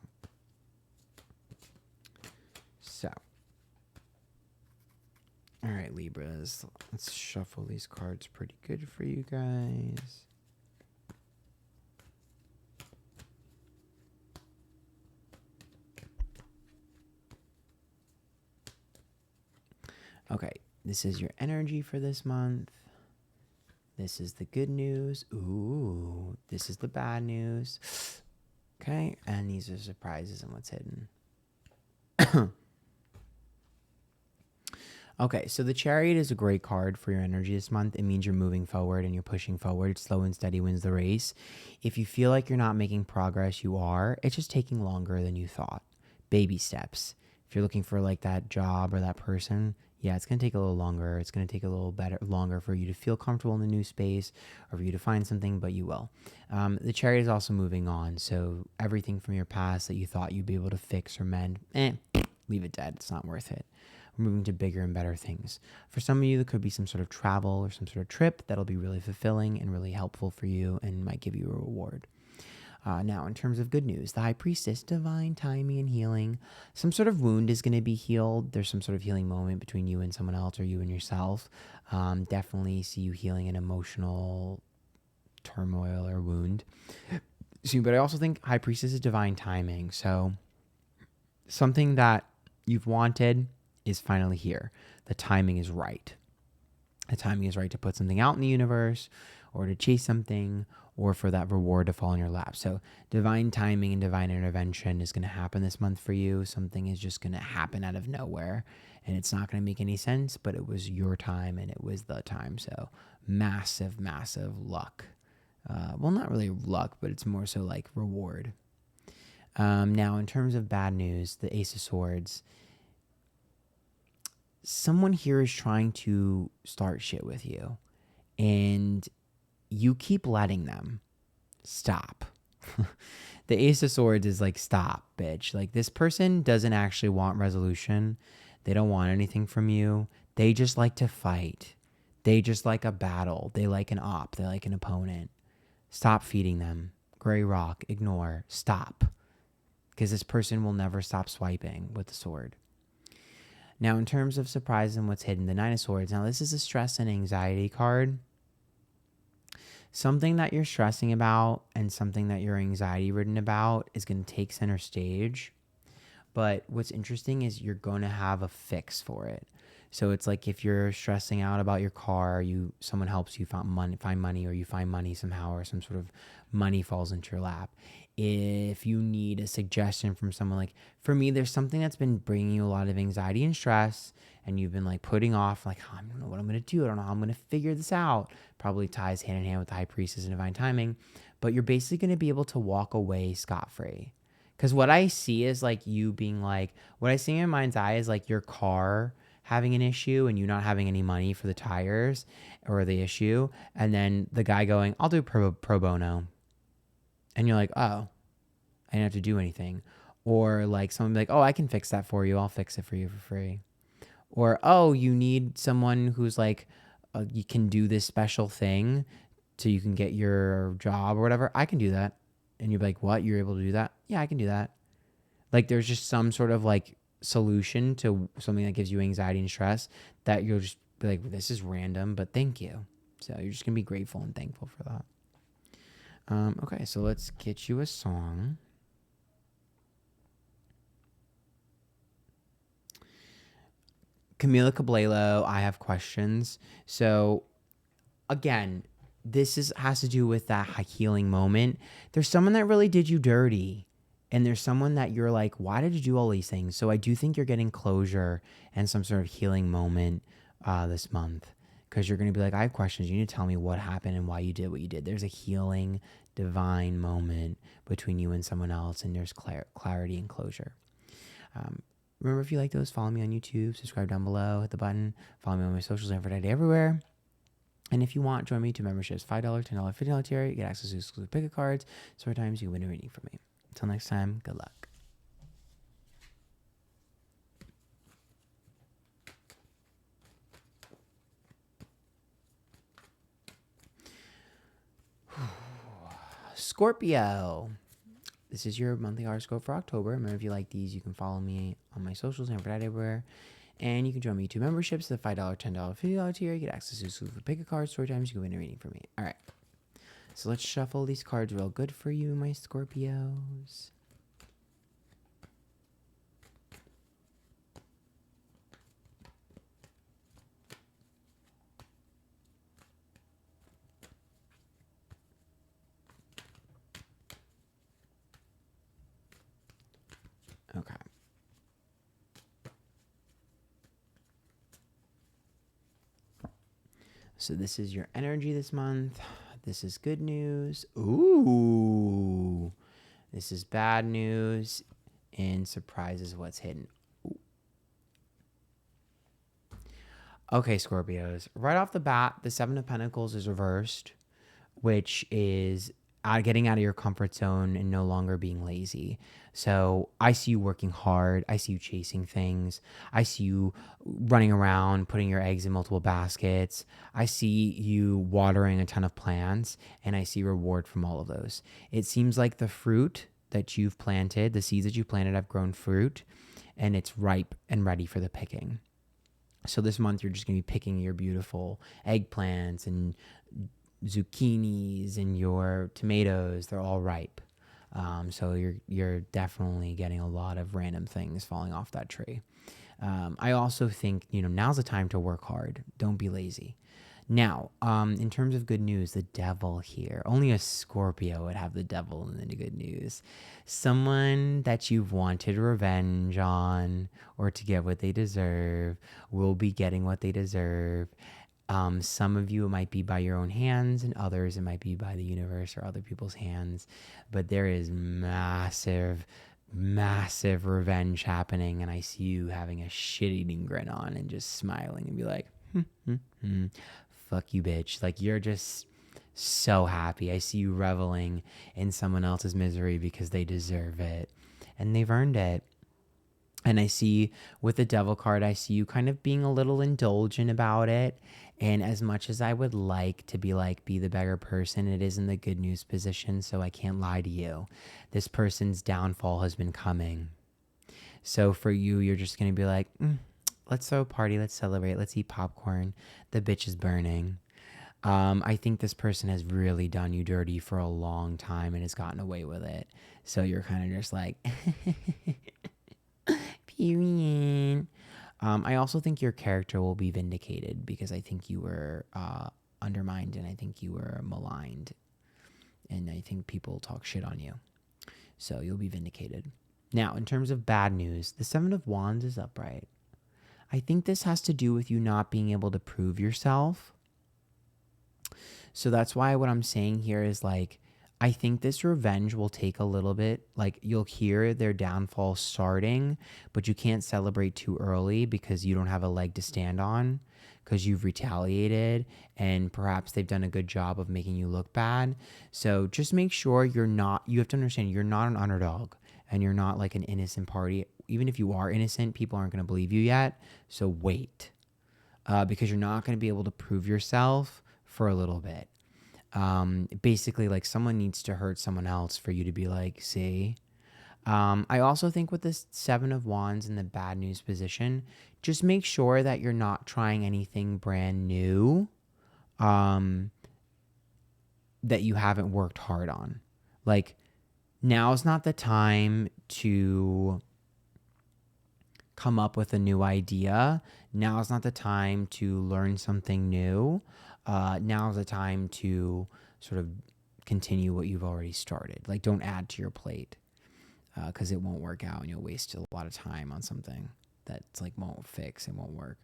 So. All right, Libras. Let's shuffle these cards pretty good for you guys. Okay, this is your energy for this month. This is the good news. Ooh, this is the bad news. Okay, and these are surprises and what's hidden. Okay, so the Chariot is a great card for your energy this month. It means you're moving forward and you're pushing forward. Slow and steady wins the race. If you feel like you're not making progress, you are. It's just taking longer than you thought. Baby steps. If you're looking for like that job or that person, yeah, it's going to take a little longer. It's going to take a little longer for you to feel comfortable in the new space or for you to find something, but you will. The Chariot is also moving on. So everything from your past that you thought you'd be able to fix or mend, leave it dead. It's not worth it. We're moving to bigger and better things. For some of you, there could be some sort of travel or some sort of trip that'll be really fulfilling and really helpful for you and might give you a reward. Now, in terms of good news, the High Priestess, divine timing and healing. Some sort of wound is going to be healed. There's some sort of healing moment between you and someone else or you and yourself. Definitely see you healing an emotional turmoil or wound. But I also think High Priestess is divine timing. So something that you've wanted is finally here. The timing is right. The timing is right to put something out in the universe or to chase something or for that reward to fall in your lap. So divine timing and divine intervention is going to happen this month for you. Something is just going to happen out of nowhere and it's not going to make any sense, but it was your time and it was the time. So massive, massive luck. Well, not really luck, but it's more so like reward. Now, in terms of bad news, the Ace of Swords, someone here is trying to start shit with you and you keep letting them. Stop. The Ace of Swords is like, stop, bitch. Like, this person doesn't actually want resolution. They don't want anything from you. They just like to fight. They just like a battle. They like an op. They like an opponent. Stop feeding them. Gray rock. Ignore. Stop. Because this person will never stop swiping with the sword. Now, in terms of surprise and what's hidden, the Nine of Swords. Now, this is a stress and anxiety card. Something that you're stressing about and something that you're anxiety-ridden about is going to take center stage. But what's interesting is you're going to have a fix for it. So it's like if you're stressing out about your car, someone helps you find money, or you find money somehow, or some sort of money falls into your lap. If you need a suggestion from someone, like for me, there's something that's been bringing you a lot of anxiety and stress, and you've been like putting off, like, oh, I don't know what I'm going to do. I don't know how I'm going to figure this out. Probably ties hand in hand with the high priestess and divine timing, but you're basically going to be able to walk away scot-free. Because what I see is like you being like, what I see in my mind's eye is like your car having an issue and you not having any money for the tires or the issue. And then the guy going, I'll do pro bono. And you're like, oh, I didn't have to do anything. Or like someone be like, oh, I can fix that for you. I'll fix it for you for free. Or, oh, you need someone who's like, you can do this special thing so you can get your job or whatever. I can do that. And you're like, what? You're able to do that? Yeah, I can do that. Like there's just some sort of like solution to something that gives you anxiety and stress that you'll just be like, this is random, but thank you. So you're just going to be grateful and thankful for that. Okay, so let's get you a song. Camila Cabello, I have questions. So again, has to do with that healing moment. There's someone that really did you dirty. And there's someone that you're like, why did you do all these things? So I do think you're getting closure and some sort of healing moment this month. Because you're going to be like, I have questions. You need to tell me what happened and why you did what you did. There's a healing, divine moment between you and someone else. And there's clarity and closure. Remember, if you like those, follow me on YouTube. Subscribe down below. Hit the button. Follow me on my socials, Antphrodite everywhere. And if you want, join me to memberships. $5, $10, $50 tier. You get access to exclusive pick cards. Sometimes you can win a reading from me. Until next time, good luck. Scorpio. This is your monthly horoscope for October. Remember, if you like these, you can follow me on my socials and everywhere. And you can join me to memberships, the $5, $10, $50 tier. You get access to exclusive pick a card. Story times, you can win a reading from me. All right. So let's shuffle these cards real good for you, my Scorpios. Okay. So this is your energy this month. This is good news. Ooh. This is bad news. And surprises what's hidden. Ooh. Okay, Scorpios. Right off the bat, the Seven of Pentacles is reversed, which is getting out of your comfort zone and no longer being lazy. So I see you working hard. I see you chasing things. I see you running around, putting your eggs in multiple baskets. I see you watering a ton of plants, and I see reward from all of those. It seems like the fruit that you've planted, the seeds that you planted have grown fruit, and it's ripe and ready for the picking. So this month you're just going to be picking your beautiful eggplants and zucchinis and your tomatoes. They're all ripe. So you're definitely getting a lot of random things falling off that tree. I also think, now's the time to work hard. Don't be lazy. Now, in terms of good news, the devil here. Only a Scorpio would have the devil in the good news. Someone that you've wanted revenge on or to get what they deserve will be getting what they deserve. Some of you, it might be by your own hands, and others, it might be by the universe or other people's hands. But there is massive, massive revenge happening, and I see you having a shit-eating grin on and just smiling and be like, fuck you, bitch. Like, you're just so happy. I see you reveling in someone else's misery because they deserve it, and they've earned it. And I see with the devil card, I see you kind of being a little indulgent about it. And as much as I would like to be the better person, it is in the good news position. So I can't lie to you. This person's downfall has been coming. So for you, you're just going to be like, let's throw a party. Let's celebrate. Let's eat popcorn. The bitch is burning. I think this person has really done you dirty for a long time and has gotten away with it. So you're kind of just like... Period. I also think your character will be vindicated because I think you were undermined and I think you were maligned. And I think people talk shit on you. So you'll be vindicated. Now, in terms of bad news, the Seven of Wands is upright. I think this has to do with you not being able to prove yourself. So that's why what I'm saying here is like, I think this revenge will take a little bit. Like you'll hear their downfall starting, but you can't celebrate too early because you don't have a leg to stand on because you've retaliated and perhaps they've done a good job of making you look bad. So just make sure you have to understand you're not an underdog and you're not like an innocent party. Even if you are innocent, people aren't going to believe you yet. So wait, because you're not going to be able to prove yourself for a little bit. Basically like someone needs to hurt someone else for you to be like, see. I also think with this Seven of Wands in the bad news position, just make sure that you're not trying anything brand new that you haven't worked hard on. Like now's not the time to come up with a new idea. Now's not the time to learn something new. Now's the time to sort of continue what you've already started. Like don't add to your plate because it won't work out and you'll waste a lot of time on something that's like won't fix and won't work.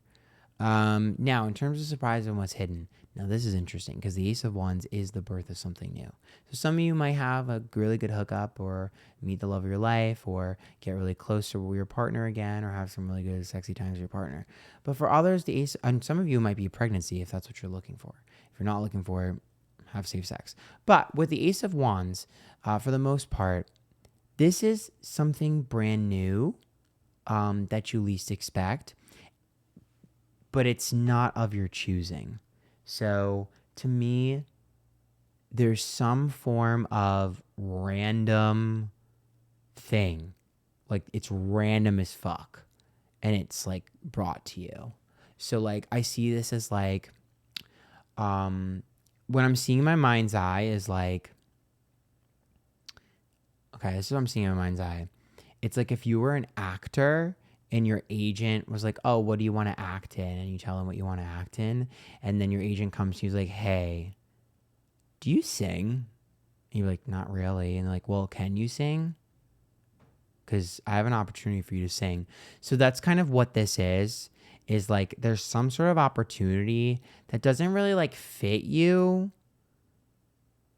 Now, in terms of surprise and what's hidden, now this is interesting because the Ace of Wands is the birth of something new. So some of you might have a really good hookup or meet the love of your life or get really close to your partner again or have some really good sexy times with your partner. But for others, the Ace, and some of you might be a pregnancy if that's what you're looking for. If you're not looking for it, have safe sex. But with the Ace of Wands, for the most part, this is something brand new that you least expect. But it's not of your choosing. So to me, there's some form of random thing. Like it's random as fuck. And it's like brought to you. So like I see this as like, when I'm seeing my mind's eye is like, okay, this is what I'm seeing in my mind's eye. It's like if you were an actor and your agent was like, oh, what do you want to act in? And you tell him what you want to act in. And then your agent comes to you, he's like, hey, do you sing? And you're like, not really. And like, well, can you sing? Because I have an opportunity for you to sing. So that's kind of what this is like there's some sort of opportunity that doesn't really like fit you,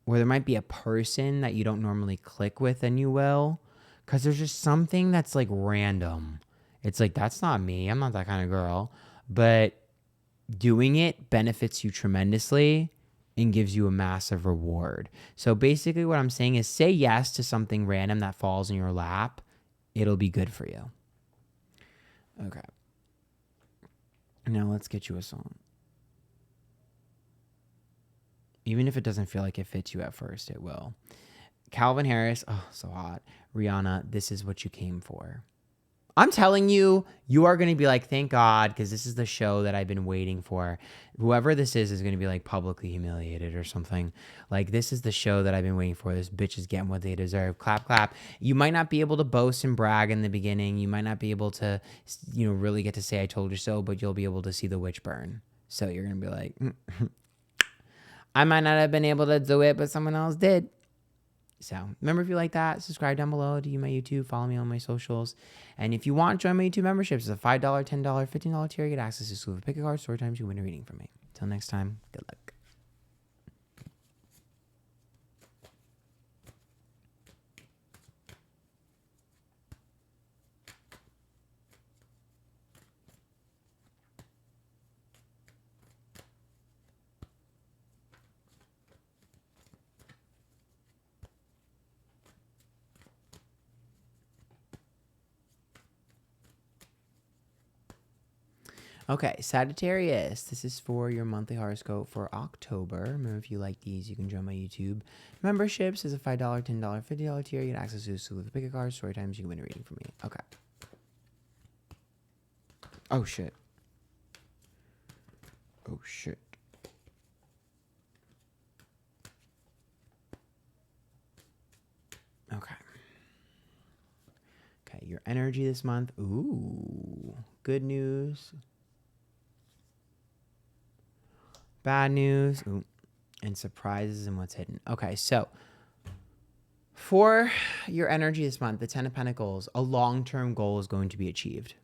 where there might be a person that you don't normally click with and you will. Because there's just something that's like random. It's like, that's not me. I'm not that kind of girl. But doing it benefits you tremendously and gives you a massive reward. So basically what I'm saying is say yes to something random that falls in your lap. It'll be good for you. Okay. Now let's get you a song. Even if it doesn't feel like it fits you at first, it will. Calvin Harris, oh, so hot. Rihanna, This Is What You Came For. I'm telling you, you are going to be like, thank God, because this is the show that I've been waiting for. Whoever this is going to be like publicly humiliated or something. Like, this is the show that I've been waiting for. This bitch is getting what they deserve. Clap, clap. You might not be able to boast and brag in the beginning. You might not be able to, really get to say, I told you so, but you'll be able to see the witch burn. So you're going to be like, I might not have been able to do it, but someone else did. So remember, if you like that, subscribe down below to my YouTube, follow me on my socials. And if you want to join my YouTube memberships, it's a $5, $10, $15 tier. You get access to exclusive pick a card, story times, you win a reading from me. Until next time, good luck. Okay, Sagittarius, this is for your monthly horoscope for October. Remember, if you like these, you can join my YouTube memberships. It's a $5, $10, $50 tier. You get access to exclusive pick a card, story times, you can win a reading from me. Okay. Oh, shit. Oh, shit. Okay. Okay, your energy this month. Ooh, good news, bad news, ooh, and surprises and what's hidden. Okay, so for your energy this month, the Ten of Pentacles, a long-term goal is going to be achieved.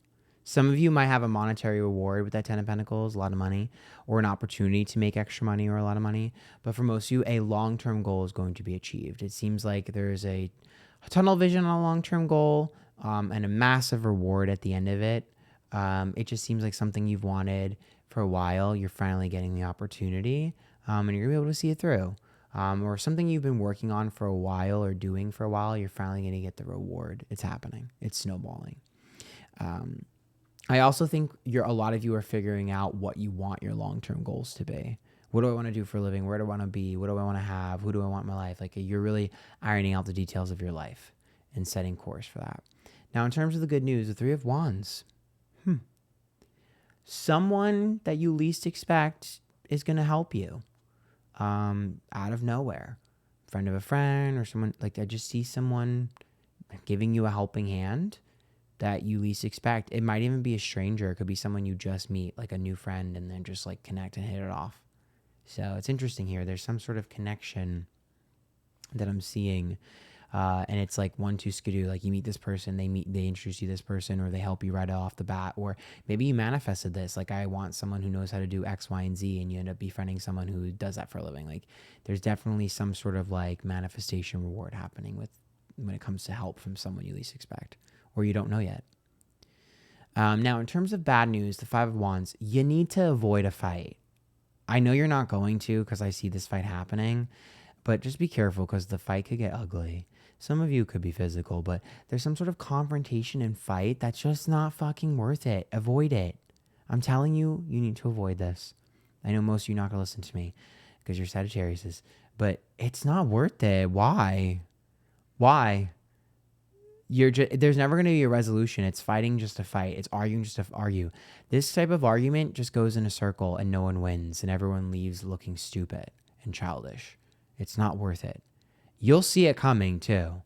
Some of you might have a monetary reward with that Ten of Pentacles, a lot of money, or an opportunity to make extra money or a lot of money. But for most of you, a long-term goal is going to be achieved. It seems like there's a tunnel vision on a long-term goal and a massive reward at the end of it. It just seems like something you've wanted for a while. You're finally getting the opportunity and you're going to be able to see it through. Or something you've been working on for a while or doing for a while, you're finally going to get the reward. It's happening. It's snowballing. I also think a lot of you are figuring out what you want your long-term goals to be. What do I want to do for a living? Where do I want to be? What do I want to have? Who do I want in my life? Like, you're really ironing out the details of your life and setting course for that. Now, in terms of the good news, the Three of Wands. Someone that you least expect is going to help you out of nowhere. Friend of a friend or someone, like, I just see someone giving you a helping hand that you least expect. It might even be a stranger. It could be someone you just meet, like a new friend, and then just like connect and hit it off. So it's interesting here. There's some sort of connection that I'm seeing. And it's like 1, 2 skidoo. Like, you meet this person, they introduce you to this person, or they help you right off the bat. Or maybe you manifested this. Like, I want someone who knows how to do X, Y, and Z, and you end up befriending someone who does that for a living. Like, there's definitely some sort of like manifestation reward happening when it comes to help from someone you least expect or you don't know yet. Now, in terms of bad news, the Five of Wands, you need to avoid a fight. I know you're not going to, because I see this fight happening, but just be careful because the fight could get ugly. Some of you could be physical, but there's some sort of confrontation and fight that's just not fucking worth it. Avoid it. I'm telling you, you need to avoid this. I know most of you are not going to listen to me because you're Sagittarius, but it's not worth it. Why? There's never going to be a resolution. It's fighting just to fight. It's arguing just to argue. This type of argument just goes in a circle and no one wins and everyone leaves looking stupid and childish. It's not worth it. You'll see it coming too.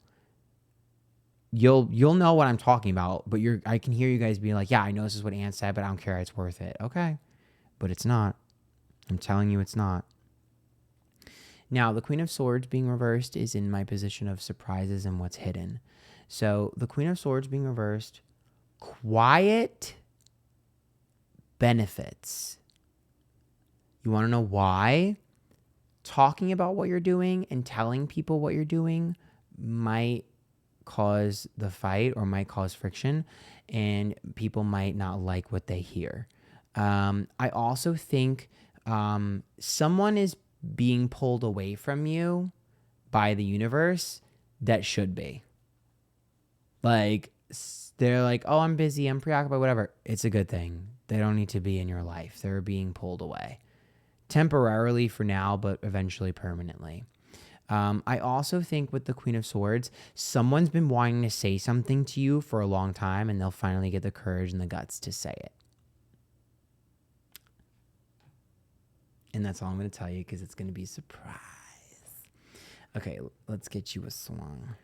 You'll know what I'm talking about, but I can hear you guys being like, yeah, I know this is what Ann said, but I don't care. It's worth it. Okay. But it's not. I'm telling you it's not. Now, the Queen of Swords being reversed is in my position of surprises and what's hidden. So the Queen of Swords being reversed, quiet benefits. You want to know why? Talking about what you're doing and telling people what you're doing might cause the fight or might cause friction, and people might not like what they hear. I also think someone is being pulled away from you by the universe that should be. Like, they're like, oh, I'm busy, I'm preoccupied, whatever. It's a good thing. They don't need to be in your life. They're being pulled away. Temporarily for now, but eventually permanently. I also think with the Queen of Swords, someone's been wanting to say something to you for a long time, and they'll finally get the courage and the guts to say it. And that's all I'm going to tell you because it's going to be a surprise. Okay, let's get you a song.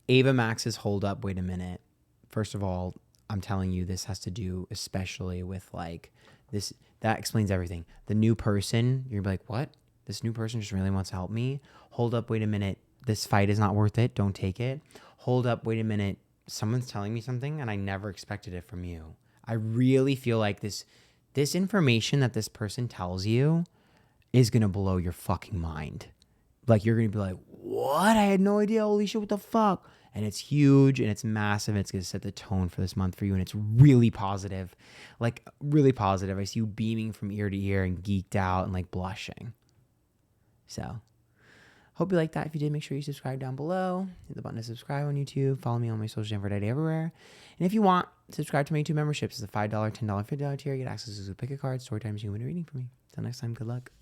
Ava Max's Hold Up, Wait a Minute. First of all, I'm telling you, this has to do especially with like this. That explains everything. The new person, you're like, what? This new person just really wants to help me. Hold up, wait a minute. This fight is not worth it. Don't take it. Hold up, wait a minute. Someone's telling me something and I never expected it from you. I really feel like this information that this person tells you is going to blow your fucking mind. Like, you're going to be like, what? I had no idea. Holy shit, what the fuck? And it's huge and it's massive. And it's going to set the tone for this month for you. And it's really positive. Like, really positive. I see you beaming from ear to ear and geeked out and like blushing. So, hope you like that. If you did, make sure you subscribe down below. Hit the button to subscribe on YouTube. Follow me on my social Antphrodite everywhere. And if you want, subscribe to my YouTube memberships. It's a $5, $10, $50 tier. You get access to pick a card, story times, you win a reading from me. Until next time, good luck.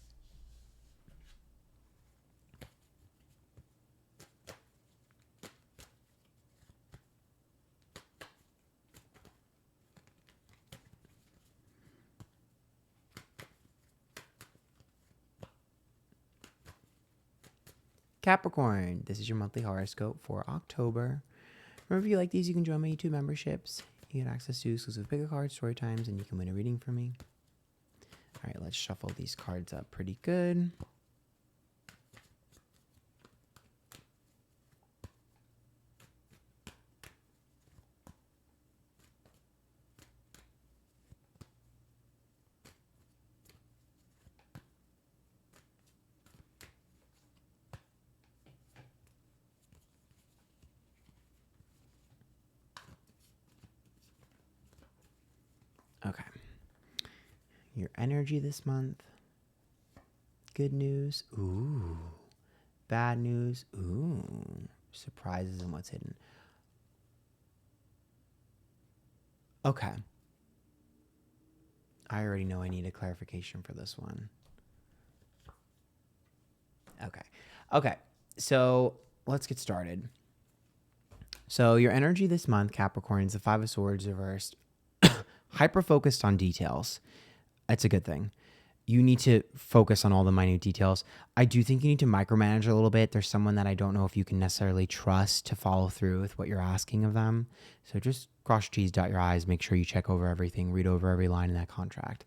Capricorn, this is your monthly horoscope for October. Remember, if you like these, you can join my YouTube memberships. You get access to exclusive pick a card, story times, and you can win a reading from me. All right, let's shuffle these cards up pretty good. Okay. Your energy this month. Good news. Ooh. Bad news. Ooh. Surprises and what's hidden. Okay. I already know I need a clarification for this one. Okay. So let's get started. So your energy this month, Capricorn, is the Five of Swords reversed. Hyper-focused on details. That's a good thing. You need to focus on all the minute details. I do think you need to micromanage a little bit. There's someone that I don't know if you can necessarily trust to follow through with what you're asking of them. So just cross your T's, dot your I's, make sure you check over everything, read over every line in that contract.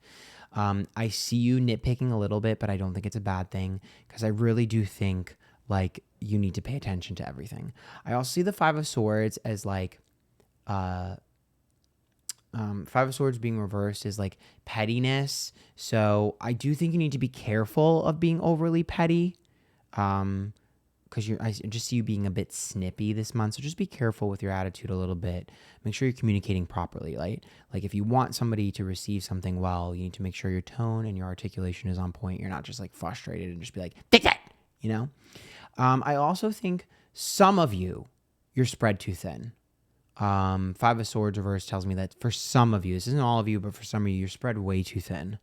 I see you nitpicking a little bit, but I don't think it's a bad thing because I really do think like you need to pay attention to everything. I also see the Five of Swords as like, Five of Swords being reversed is like pettiness. So I do think you need to be careful of being overly petty. Because I just see you being a bit snippy this month. So just be careful with your attitude a little bit. Make sure you're communicating properly. Like if you want somebody to receive something well, you need to make sure your tone and your articulation is on point. You're not just like frustrated and just be like, fix it, you know? I also think some of you're spread too thin. Five of Swords reverse tells me that for some of you, this isn't all of you, but for some of you, you're spread way too thin.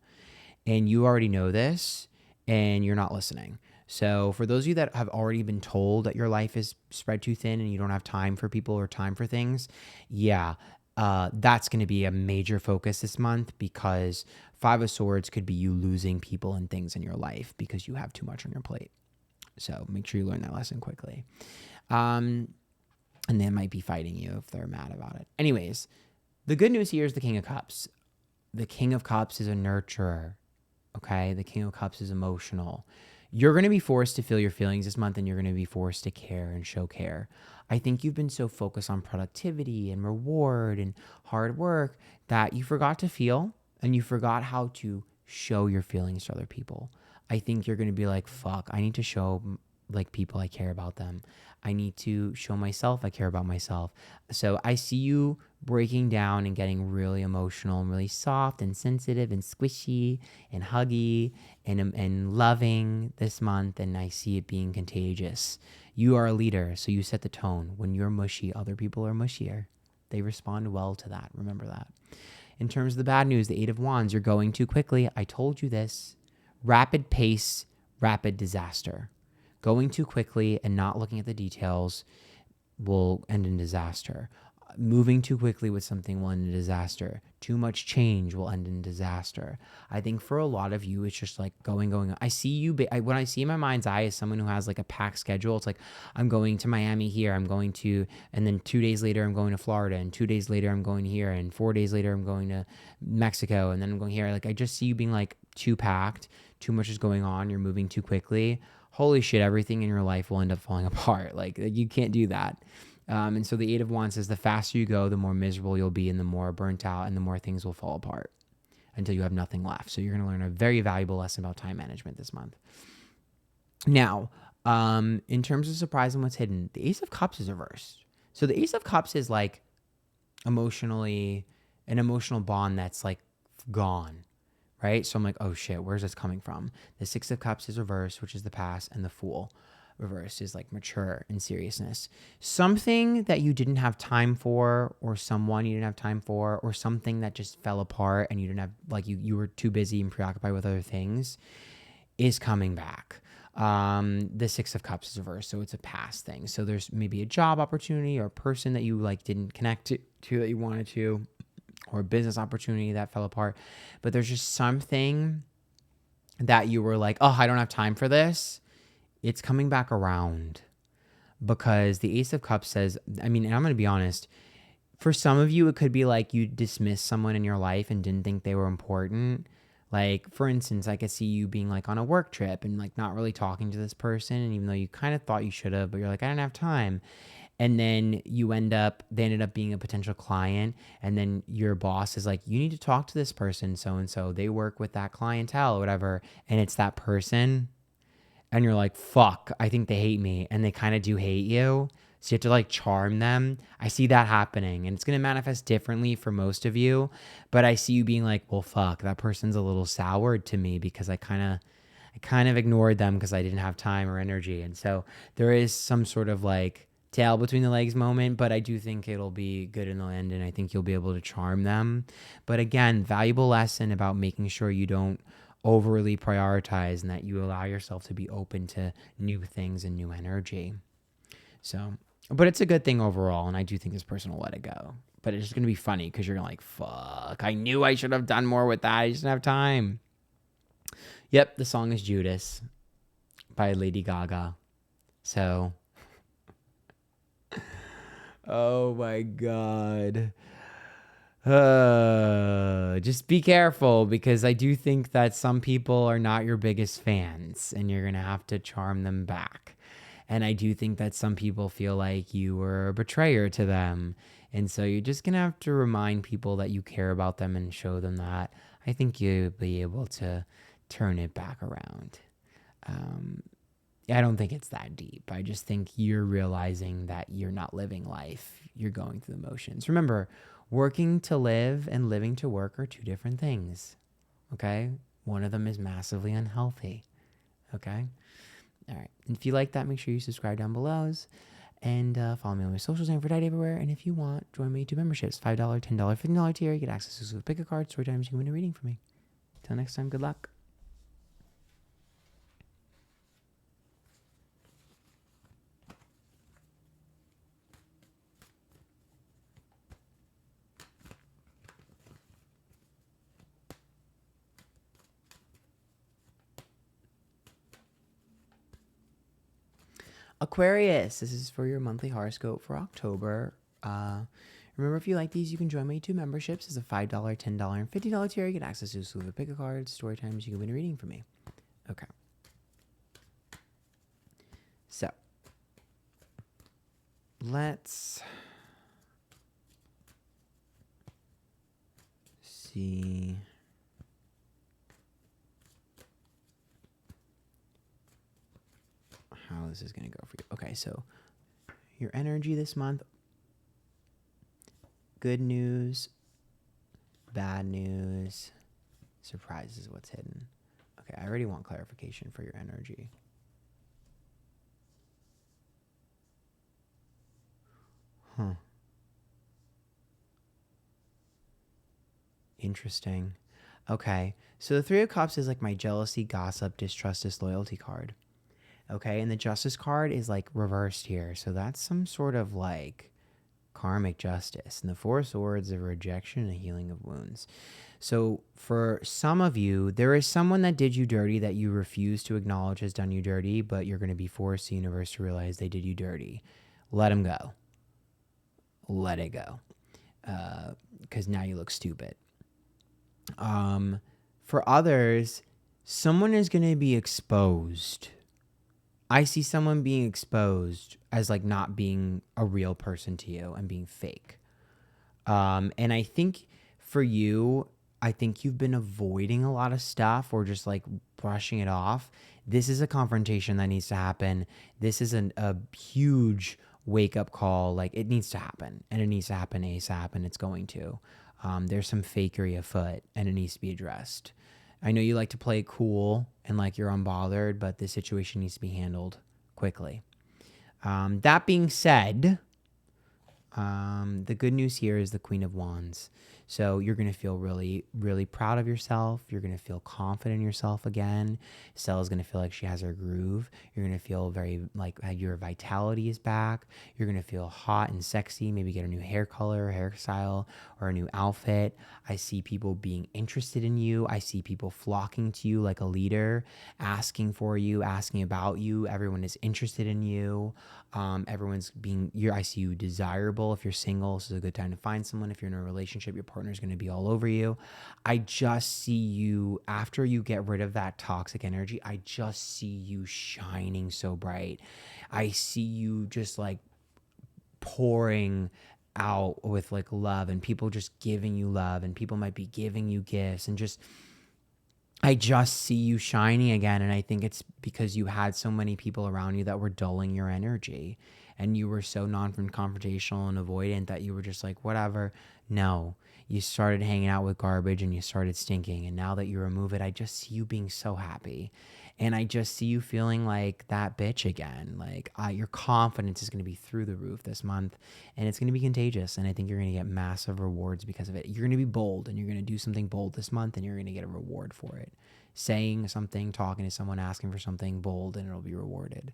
And you already know this, and you're not listening. So for those of you that have already been told that your life is spread too thin and you don't have time for people or time for things, that's going to be a major focus this month because Five of Swords could be you losing people and things in your life because you have too much on your plate. So make sure you learn that lesson quickly. And they might be fighting you if they're mad about it. Anyways, the good news here is the King of Cups. The King of Cups is a nurturer, okay? The King of Cups is emotional. You're going to be forced to feel your feelings this month, and you're going to be forced to care and show care. I think you've been so focused on productivity and reward and hard work that you forgot to feel, and you forgot how to show your feelings to other people. I think you're going to be like, fuck, I need to show like people I care about them. I need to show myself I care about myself. So I see you breaking down and getting really emotional and really soft and sensitive and squishy and huggy and loving this month. And I see it being contagious. You are a leader, so you set the tone. When you're mushy, other people are mushier. They respond well to that. Remember that. In terms of the bad news, the Eight of Wands, you're going too quickly. I told you this. Rapid pace, rapid disaster. Going too quickly and not looking at the details will end in disaster. Moving too quickly with something will end in disaster. Too much change will end in disaster. I think for a lot of you, it's just like going. I see you, when I see in my mind's eye as someone who has like a packed schedule, it's like I'm going to Miami here, and then 2 days later I'm going to Florida, and 2 days later I'm going here, and 4 days later I'm going to Mexico, and then I'm going here. Like I just see you being like too packed, too much is going on, you're moving too quickly. Holy shit, everything in your life will end up falling apart. Like you can't do that. And so the Eight of Wands says the faster you go, the more miserable you'll be and the more burnt out and the more things will fall apart until you have nothing left. So you're going to learn a very valuable lesson about time management this month. Now, in terms of surprise and what's hidden, the Ace of Cups is reversed. So the Ace of Cups is like an emotional bond that's like gone. Right? So I'm like, oh shit, where's this coming from? The Six of Cups is reversed, which is the past, and the Fool reversed is like mature and seriousness. Something that you didn't have time for, or someone you didn't have time for, or something that just fell apart and you didn't have, like you were too busy and preoccupied with other things, is coming back. The Six of Cups is reversed, so it's a past thing. So there's maybe a job opportunity or a person that you like didn't connect to that you wanted to, or a business opportunity that fell apart. But there's just something that you were like, oh, I don't have time for this. it's coming back around, because the Ace of Cups says, I mean, and I'm going to be honest, for some of you, it could be like you dismissed someone in your life and didn't think they were important. Like, for instance, I could see you being like on a work trip and like not really talking to this person. And even though you kind of thought you should have, but you're like, I don't have time. And then they ended up being a potential client. And then your boss is like, you need to talk to this person. So and so they work with that clientele or whatever. And it's that person. And you're like, fuck, I think they hate me. And they kind of do hate you. So you have to like charm them. I see that happening, and it's going to manifest differently for most of you. But I see you being like, well, fuck, that person's a little soured to me because I kind of ignored them because I didn't have time or energy. And so there is some sort of like tail between the legs moment, but I do think it'll be good in the end, and I think you'll be able to charm them. But again, valuable lesson about making sure you don't overly prioritize and that you allow yourself to be open to new things and new energy. So, but it's a good thing overall, and I do think this person will let it go. But it's just going to be funny because you're like, fuck, I knew I should have done more with that. I just didn't have time. Yep, the song is Judas by Lady Gaga. So, oh my God. Just be careful, because I do think that some people are not your biggest fans, and you're going to have to charm them back. And I do think that some people feel like you were a betrayer to them. And so you're just going to have to remind people that you care about them and show them that. I think you'll be able to turn it back around. I don't think it's that deep. I just think you're realizing that you're not living life. You're going through the motions. Remember, working to live and living to work are two different things. Okay? One of them is massively unhealthy. Okay? All right. And if you like that, make sure you subscribe down below. And follow me on my socials, Antphrodite everywhere. And if you want, join my YouTube memberships. $5, $10, $15 tier. You get access to a pick a card. Story times you can win a reading from me. Till next time, good luck. Aquarius, this is for your monthly horoscope for October. Remember, if you like these, you can join my YouTube memberships. It's a $5, $10, and $50 tier. You get access to a slew of pick a cards, story times. You can win a reading from me. Okay. So, let's see. How this is going to go for you. Okay, so your energy this month. Good news, bad news, surprise is what's hidden. Okay, I already want clarification for your energy. Interesting. Okay, so the Three of Cups is like my jealousy, gossip, distrust, disloyalty card. Okay, and the Justice card is like reversed here. So that's some sort of like karmic justice. And the Four of Swords of rejection and healing of wounds. So for some of you, there is someone that did you dirty that you refuse to acknowledge has done you dirty, but you're going to be forced the universe to realize they did you dirty. Let them go. Let it go. Because now you look stupid. For others, someone is going to be exposed. I see someone being exposed as like not being a real person to you and being fake. And I think for you, I think you've been avoiding a lot of stuff or just like brushing it off. This is a confrontation that needs to happen. This is a huge wake up call. Like it needs to happen, and it needs to happen ASAP, and it's going to. There's some fakery afoot, and it needs to be addressed. I know you like to play cool and like you're unbothered, but this situation needs to be handled quickly. That being said, The good news here is the Queen of Wands. So you're going to feel really, really proud of yourself. You're going to feel confident in yourself again. Stella's going to feel like she has her groove. You're going to feel very like your vitality is back. You're going to feel hot and sexy. Maybe get a new hair color, hairstyle, or a new outfit. I see people being interested in you. I see people flocking to you like a leader, asking for you, asking about you. Everyone is interested in you. Everyone's being, I see you desirable. If you're single, this is a good time to find someone. If you're in a relationship, your partner's going to be all over you. I just see you, after you get rid of that toxic energy, I just see you shining so bright. I see you just like pouring out with like love, and people just giving you love, and people might be giving you gifts, and just, I just see you shining again. And I think it's because you had so many people around you that were dulling your energy, and you were so non-confrontational and avoidant that you were just like, whatever. No, you started hanging out with garbage and you started stinking. And now that you remove it, I just see you being so happy. And I just see you feeling like that bitch again. Like your confidence is going to be through the roof this month, and it's going to be contagious. And I think you're going to get massive rewards because of it. You're going to be bold, and you're going to do something bold this month, and you're going to get a reward for it. Saying something, talking to someone, asking for something bold, and it'll be rewarded.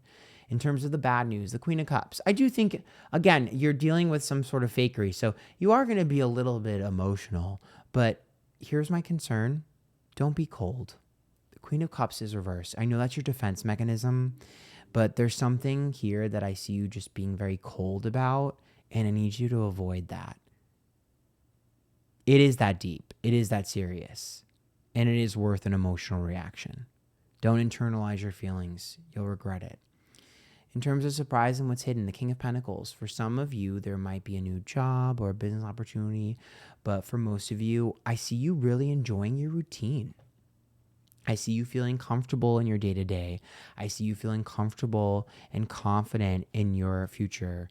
In terms of the bad news, the Queen of Cups, I do think, again, you're dealing with some sort of fakery. So you are going to be a little bit emotional, but here's my concern. Don't be cold. Queen of Cups is reversed. I know that's your defense mechanism, but there's something here that I see you just being very cold about, and I need you to avoid that. It is that deep. It is that serious, and it is worth an emotional reaction. Don't internalize your feelings. You'll regret it. In terms of surprise and what's hidden, the King of Pentacles. For some of you, there might be a new job or a business opportunity, but for most of you, I see you really enjoying your routine. I see you feeling comfortable in your day-to-day. I see you feeling comfortable and confident in your future.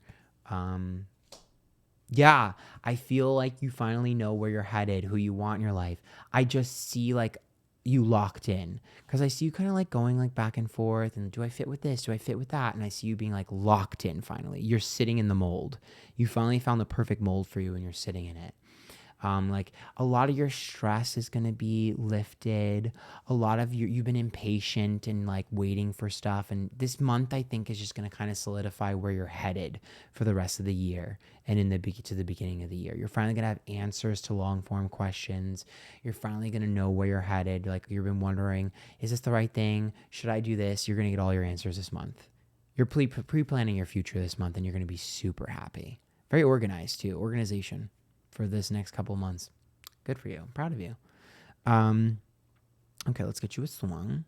Yeah, I feel like you finally know where you're headed, who you want in your life. I just see like you locked in, because I see you kind of like going like back and forth, and do I fit with this? Do I fit with that? And I see you being like locked in finally. You're sitting in the mold. You finally found the perfect mold for you, and you're sitting in it. Like a lot of your stress is going to be lifted. A lot of you've been impatient and like waiting for stuff. And this month, I think, is just going to kind of solidify where you're headed for the rest of the year and to the beginning of the year. You're finally going to have answers to long form questions. You're finally going to know where you're headed. Like you've been wondering, is this the right thing? Should I do this? You're going to get all your answers this month. You're pre-planning your future this month, and you're going to be super happy. Very organized too. Organization for this next couple months. Good for you. I'm proud of you. Okay, let's get you a song.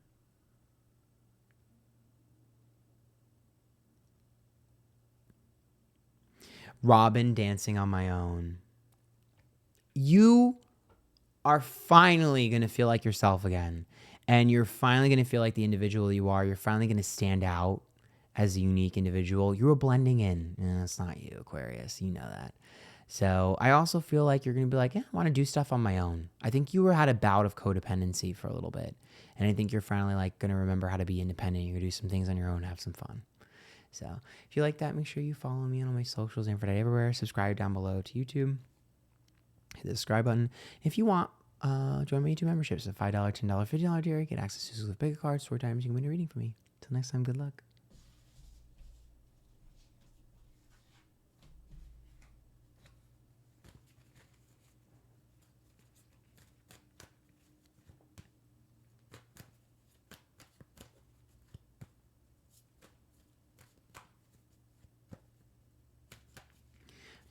Robin, Dancing on My Own. You are finally going to feel like yourself again. And you're finally going to feel like the individual you are. You're finally going to stand out as a unique individual. You were blending in. It's not you, Aquarius. You know that. So I also feel like you're going to be like, I want to do stuff on my own. I think you had a bout of codependency for a little bit. And I think you're finally like going to remember how to be independent. You're going to do some things on your own, have some fun. So if you like that, make sure you follow me on all my socials, Antphrodite everywhere. Subscribe down below to YouTube. Hit the subscribe button. If you want, join my YouTube memberships at $5, $10, $50 tier. Get access to exclusive bigger cards, 4 times you can win a reading from me. Till next time, good luck.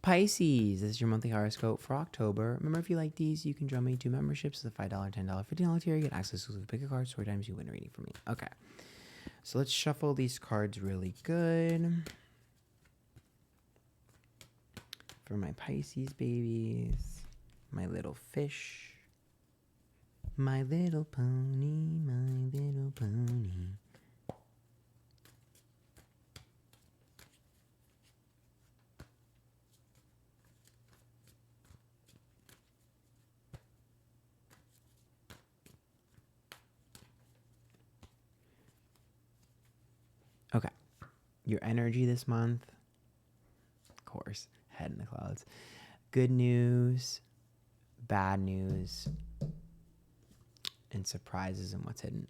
Pisces, this is your monthly horoscope for October. Remember, if you like these, you can join my YouTube memberships. It's a $5, $10, $50 tier. You get access to bigger cards 4 times you win a reading from me. Okay, so let's shuffle these cards really good for my Pisces babies. My little fish. My little pony, my little pony. Okay, your energy this month, of course, head in the clouds. Good news, bad news, and surprises and what's hidden.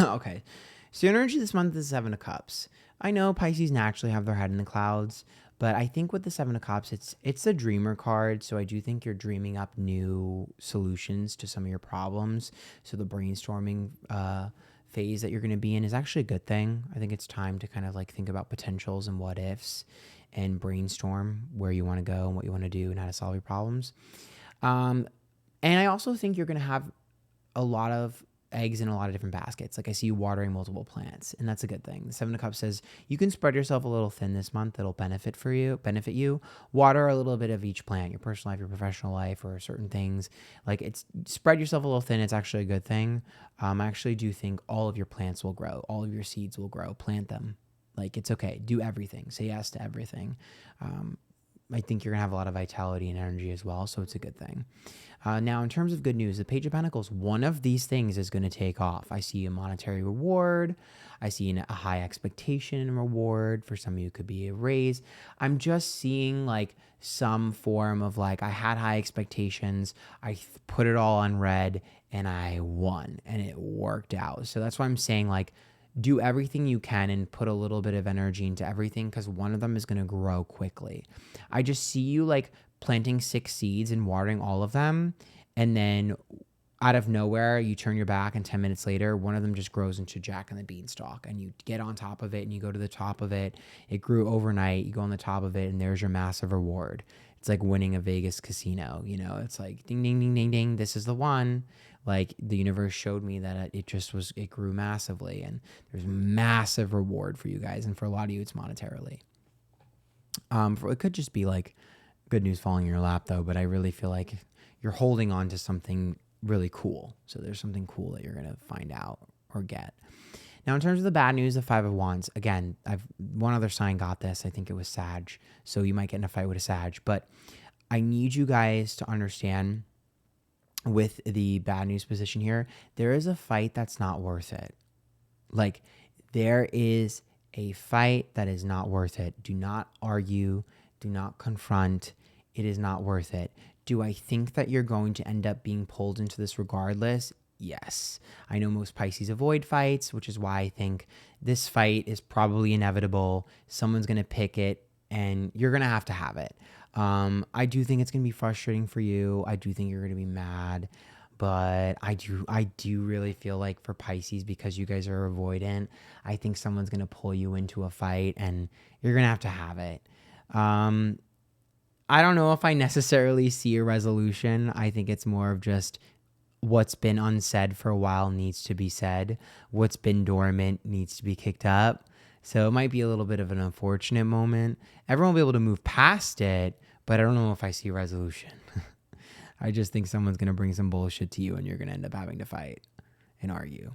Okay. So your energy this month is Seven of Cups. I know Pisces naturally have their head in the clouds, but I think with the Seven of Cups, it's a dreamer card. So I do think you're dreaming up new solutions to some of your problems. So the brainstorming phase that you're going to be in is actually a good thing. I think it's time to kind of like think about potentials and what ifs and brainstorm where you want to go and what you want to do and how to solve your problems. And I also think you're going to have a lot of eggs in a lot of different baskets. Like I see you watering multiple plants, and that's a good thing. The Seven of Cups says you can spread yourself a little thin this month. That'll benefit you. Water a little bit of each plant, your personal life, your professional life, or certain things. Like it's spread yourself a little thin. It's actually a good thing. I actually do think all of your plants will grow. All of your seeds will grow. Plant them. Like it's okay. Do everything. Say yes to everything. I think you're going to have a lot of vitality and energy as well, so it's a good thing. Now, in terms of good news, the Page of Pentacles, one of these things is going to take off. I see a monetary reward. I see a high expectation and reward. For some of you, it could be a raise. I'm just seeing like some form of like, I had high expectations. I put it all on red and I won and it worked out. So that's why I'm saying like, do everything you can and put a little bit of energy into everything because one of them is going to grow quickly. I just see you like planting 6 seeds and watering all of them. And then out of nowhere, you turn your back and 10 minutes later, one of them just grows into Jack and the Beanstalk and you get on top of it and you go to the top of it. It grew overnight. You go on the top of it and there's your massive reward. It's like winning a Vegas casino. You know, it's like ding, ding, ding, ding, ding. This is the one. Like the universe showed me that it grew massively and there's massive reward for you guys. And for a lot of you, it's monetarily. It could just be like good news falling in your lap though, but I really feel like you're holding on to something really cool. So there's something cool that you're going to find out or get. Now, in terms of the bad news, the Five of Wands, again, one other sign got this. I think it was Sag. So you might get in a fight with a Sag, but I need you guys to understand with the bad news position here, there is a fight that's not worth it. Like there is a fight that is not worth it. Do not argue. Do not confront. It is not worth it. Do I think that you're going to end up being pulled into this regardless? Yes. I know most Pisces avoid fights, which is why I think this fight is probably inevitable. Someone's going to pick it and you're going to have it. I do think it's going to be frustrating for you. I do think you're going to be mad, but I do really feel like for Pisces, because you guys are avoidant, I think someone's going to pull you into a fight and you're going to have it. I don't know if I necessarily see a resolution. I think it's more of just what's been unsaid for a while needs to be said. What's been dormant needs to be kicked up. So it might be a little bit of an unfortunate moment. Everyone will be able to move past it, but I don't know if I see a resolution. I just think someone's going to bring some bullshit to you and you're going to end up having to fight and argue.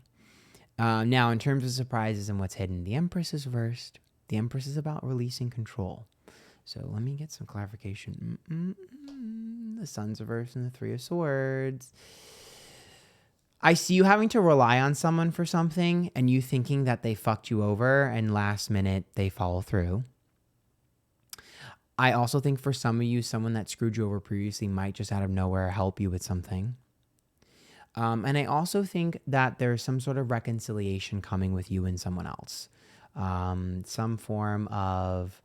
Now, in terms of surprises and what's hidden, the Empress is reversed. The Empress is about releasing control. So let me get some clarification. The Sun's reversed and the Three of Swords. I see you having to rely on someone for something and you thinking that they fucked you over and last minute they follow through. I also think for some of you, someone that screwed you over previously might just out of nowhere help you with something. And I also think that there's some sort of reconciliation coming with you and someone else. Some form of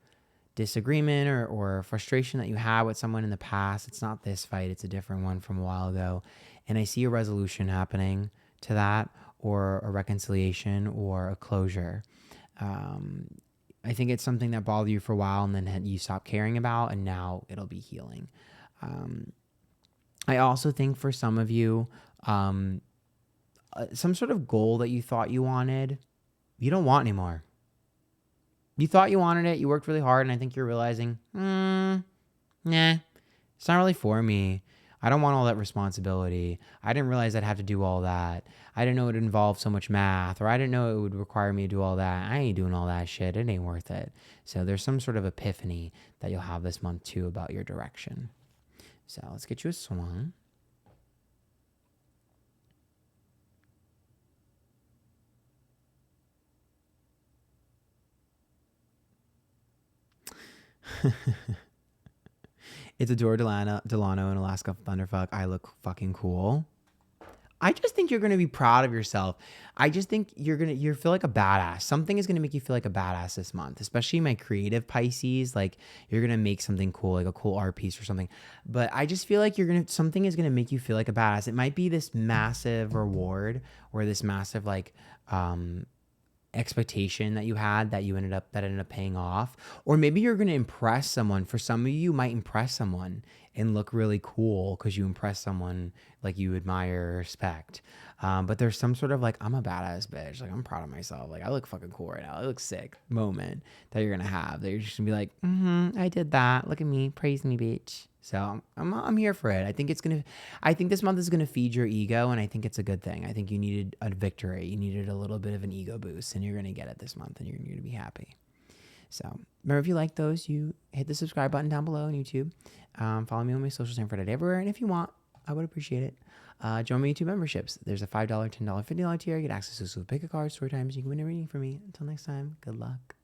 disagreement or frustration that you had with someone in the past. It's not this fight. It's a different one from a while ago. And I see a resolution happening to that, or a reconciliation or a closure. I think it's something that bothered you for a while and then you stopped caring about, and now it'll be healing. I also think for some of you, some sort of goal that you thought you wanted, you don't want anymore. You thought you wanted it, you worked really hard, and I think you're realizing, nah, it's not really for me. I don't want all that responsibility. I didn't realize I'd have to do all that. I didn't know it involved so much math, or I didn't know it would require me to do all that. I ain't doing all that shit. It ain't worth it. So there's some sort of epiphany that you'll have this month too about your direction. So let's get you a swan. It's Adora Delano and Alaska Thunderfuck. I look fucking cool. I just think you're gonna be proud of yourself. I just think you feel like a badass. Something is gonna make you feel like a badass this month, especially my creative Pisces. Like you're gonna make something cool, like a cool art piece or something. But I just feel like something is gonna make you feel like a badass. It might be this massive reward or this massive like expectation that you had that ended up paying off, or maybe you're going to impress someone. For some of you might impress someone and look really cool because you impress someone like you admire or respect, but there's some sort of like, I'm a badass bitch, like I'm proud of myself, like I look fucking cool right now, I look sick moment that you're gonna have, that you're just gonna be like, I did that, look at me, praise me, bitch. So I'm here for it. I think this month is gonna feed your ego, and I think it's a good thing. I think you needed a victory. You needed a little bit of an ego boost, and you're gonna get it this month, and you're gonna be happy. So remember, if you like those, you hit the subscribe button down below on YouTube. Follow me on my socials, Antphrodite everywhere, and if you want, I would appreciate it. Join my YouTube memberships. There's a $5, $10, $50 tier. You get access to pick a card, story times. You can win a reading from me. Until next time, good luck.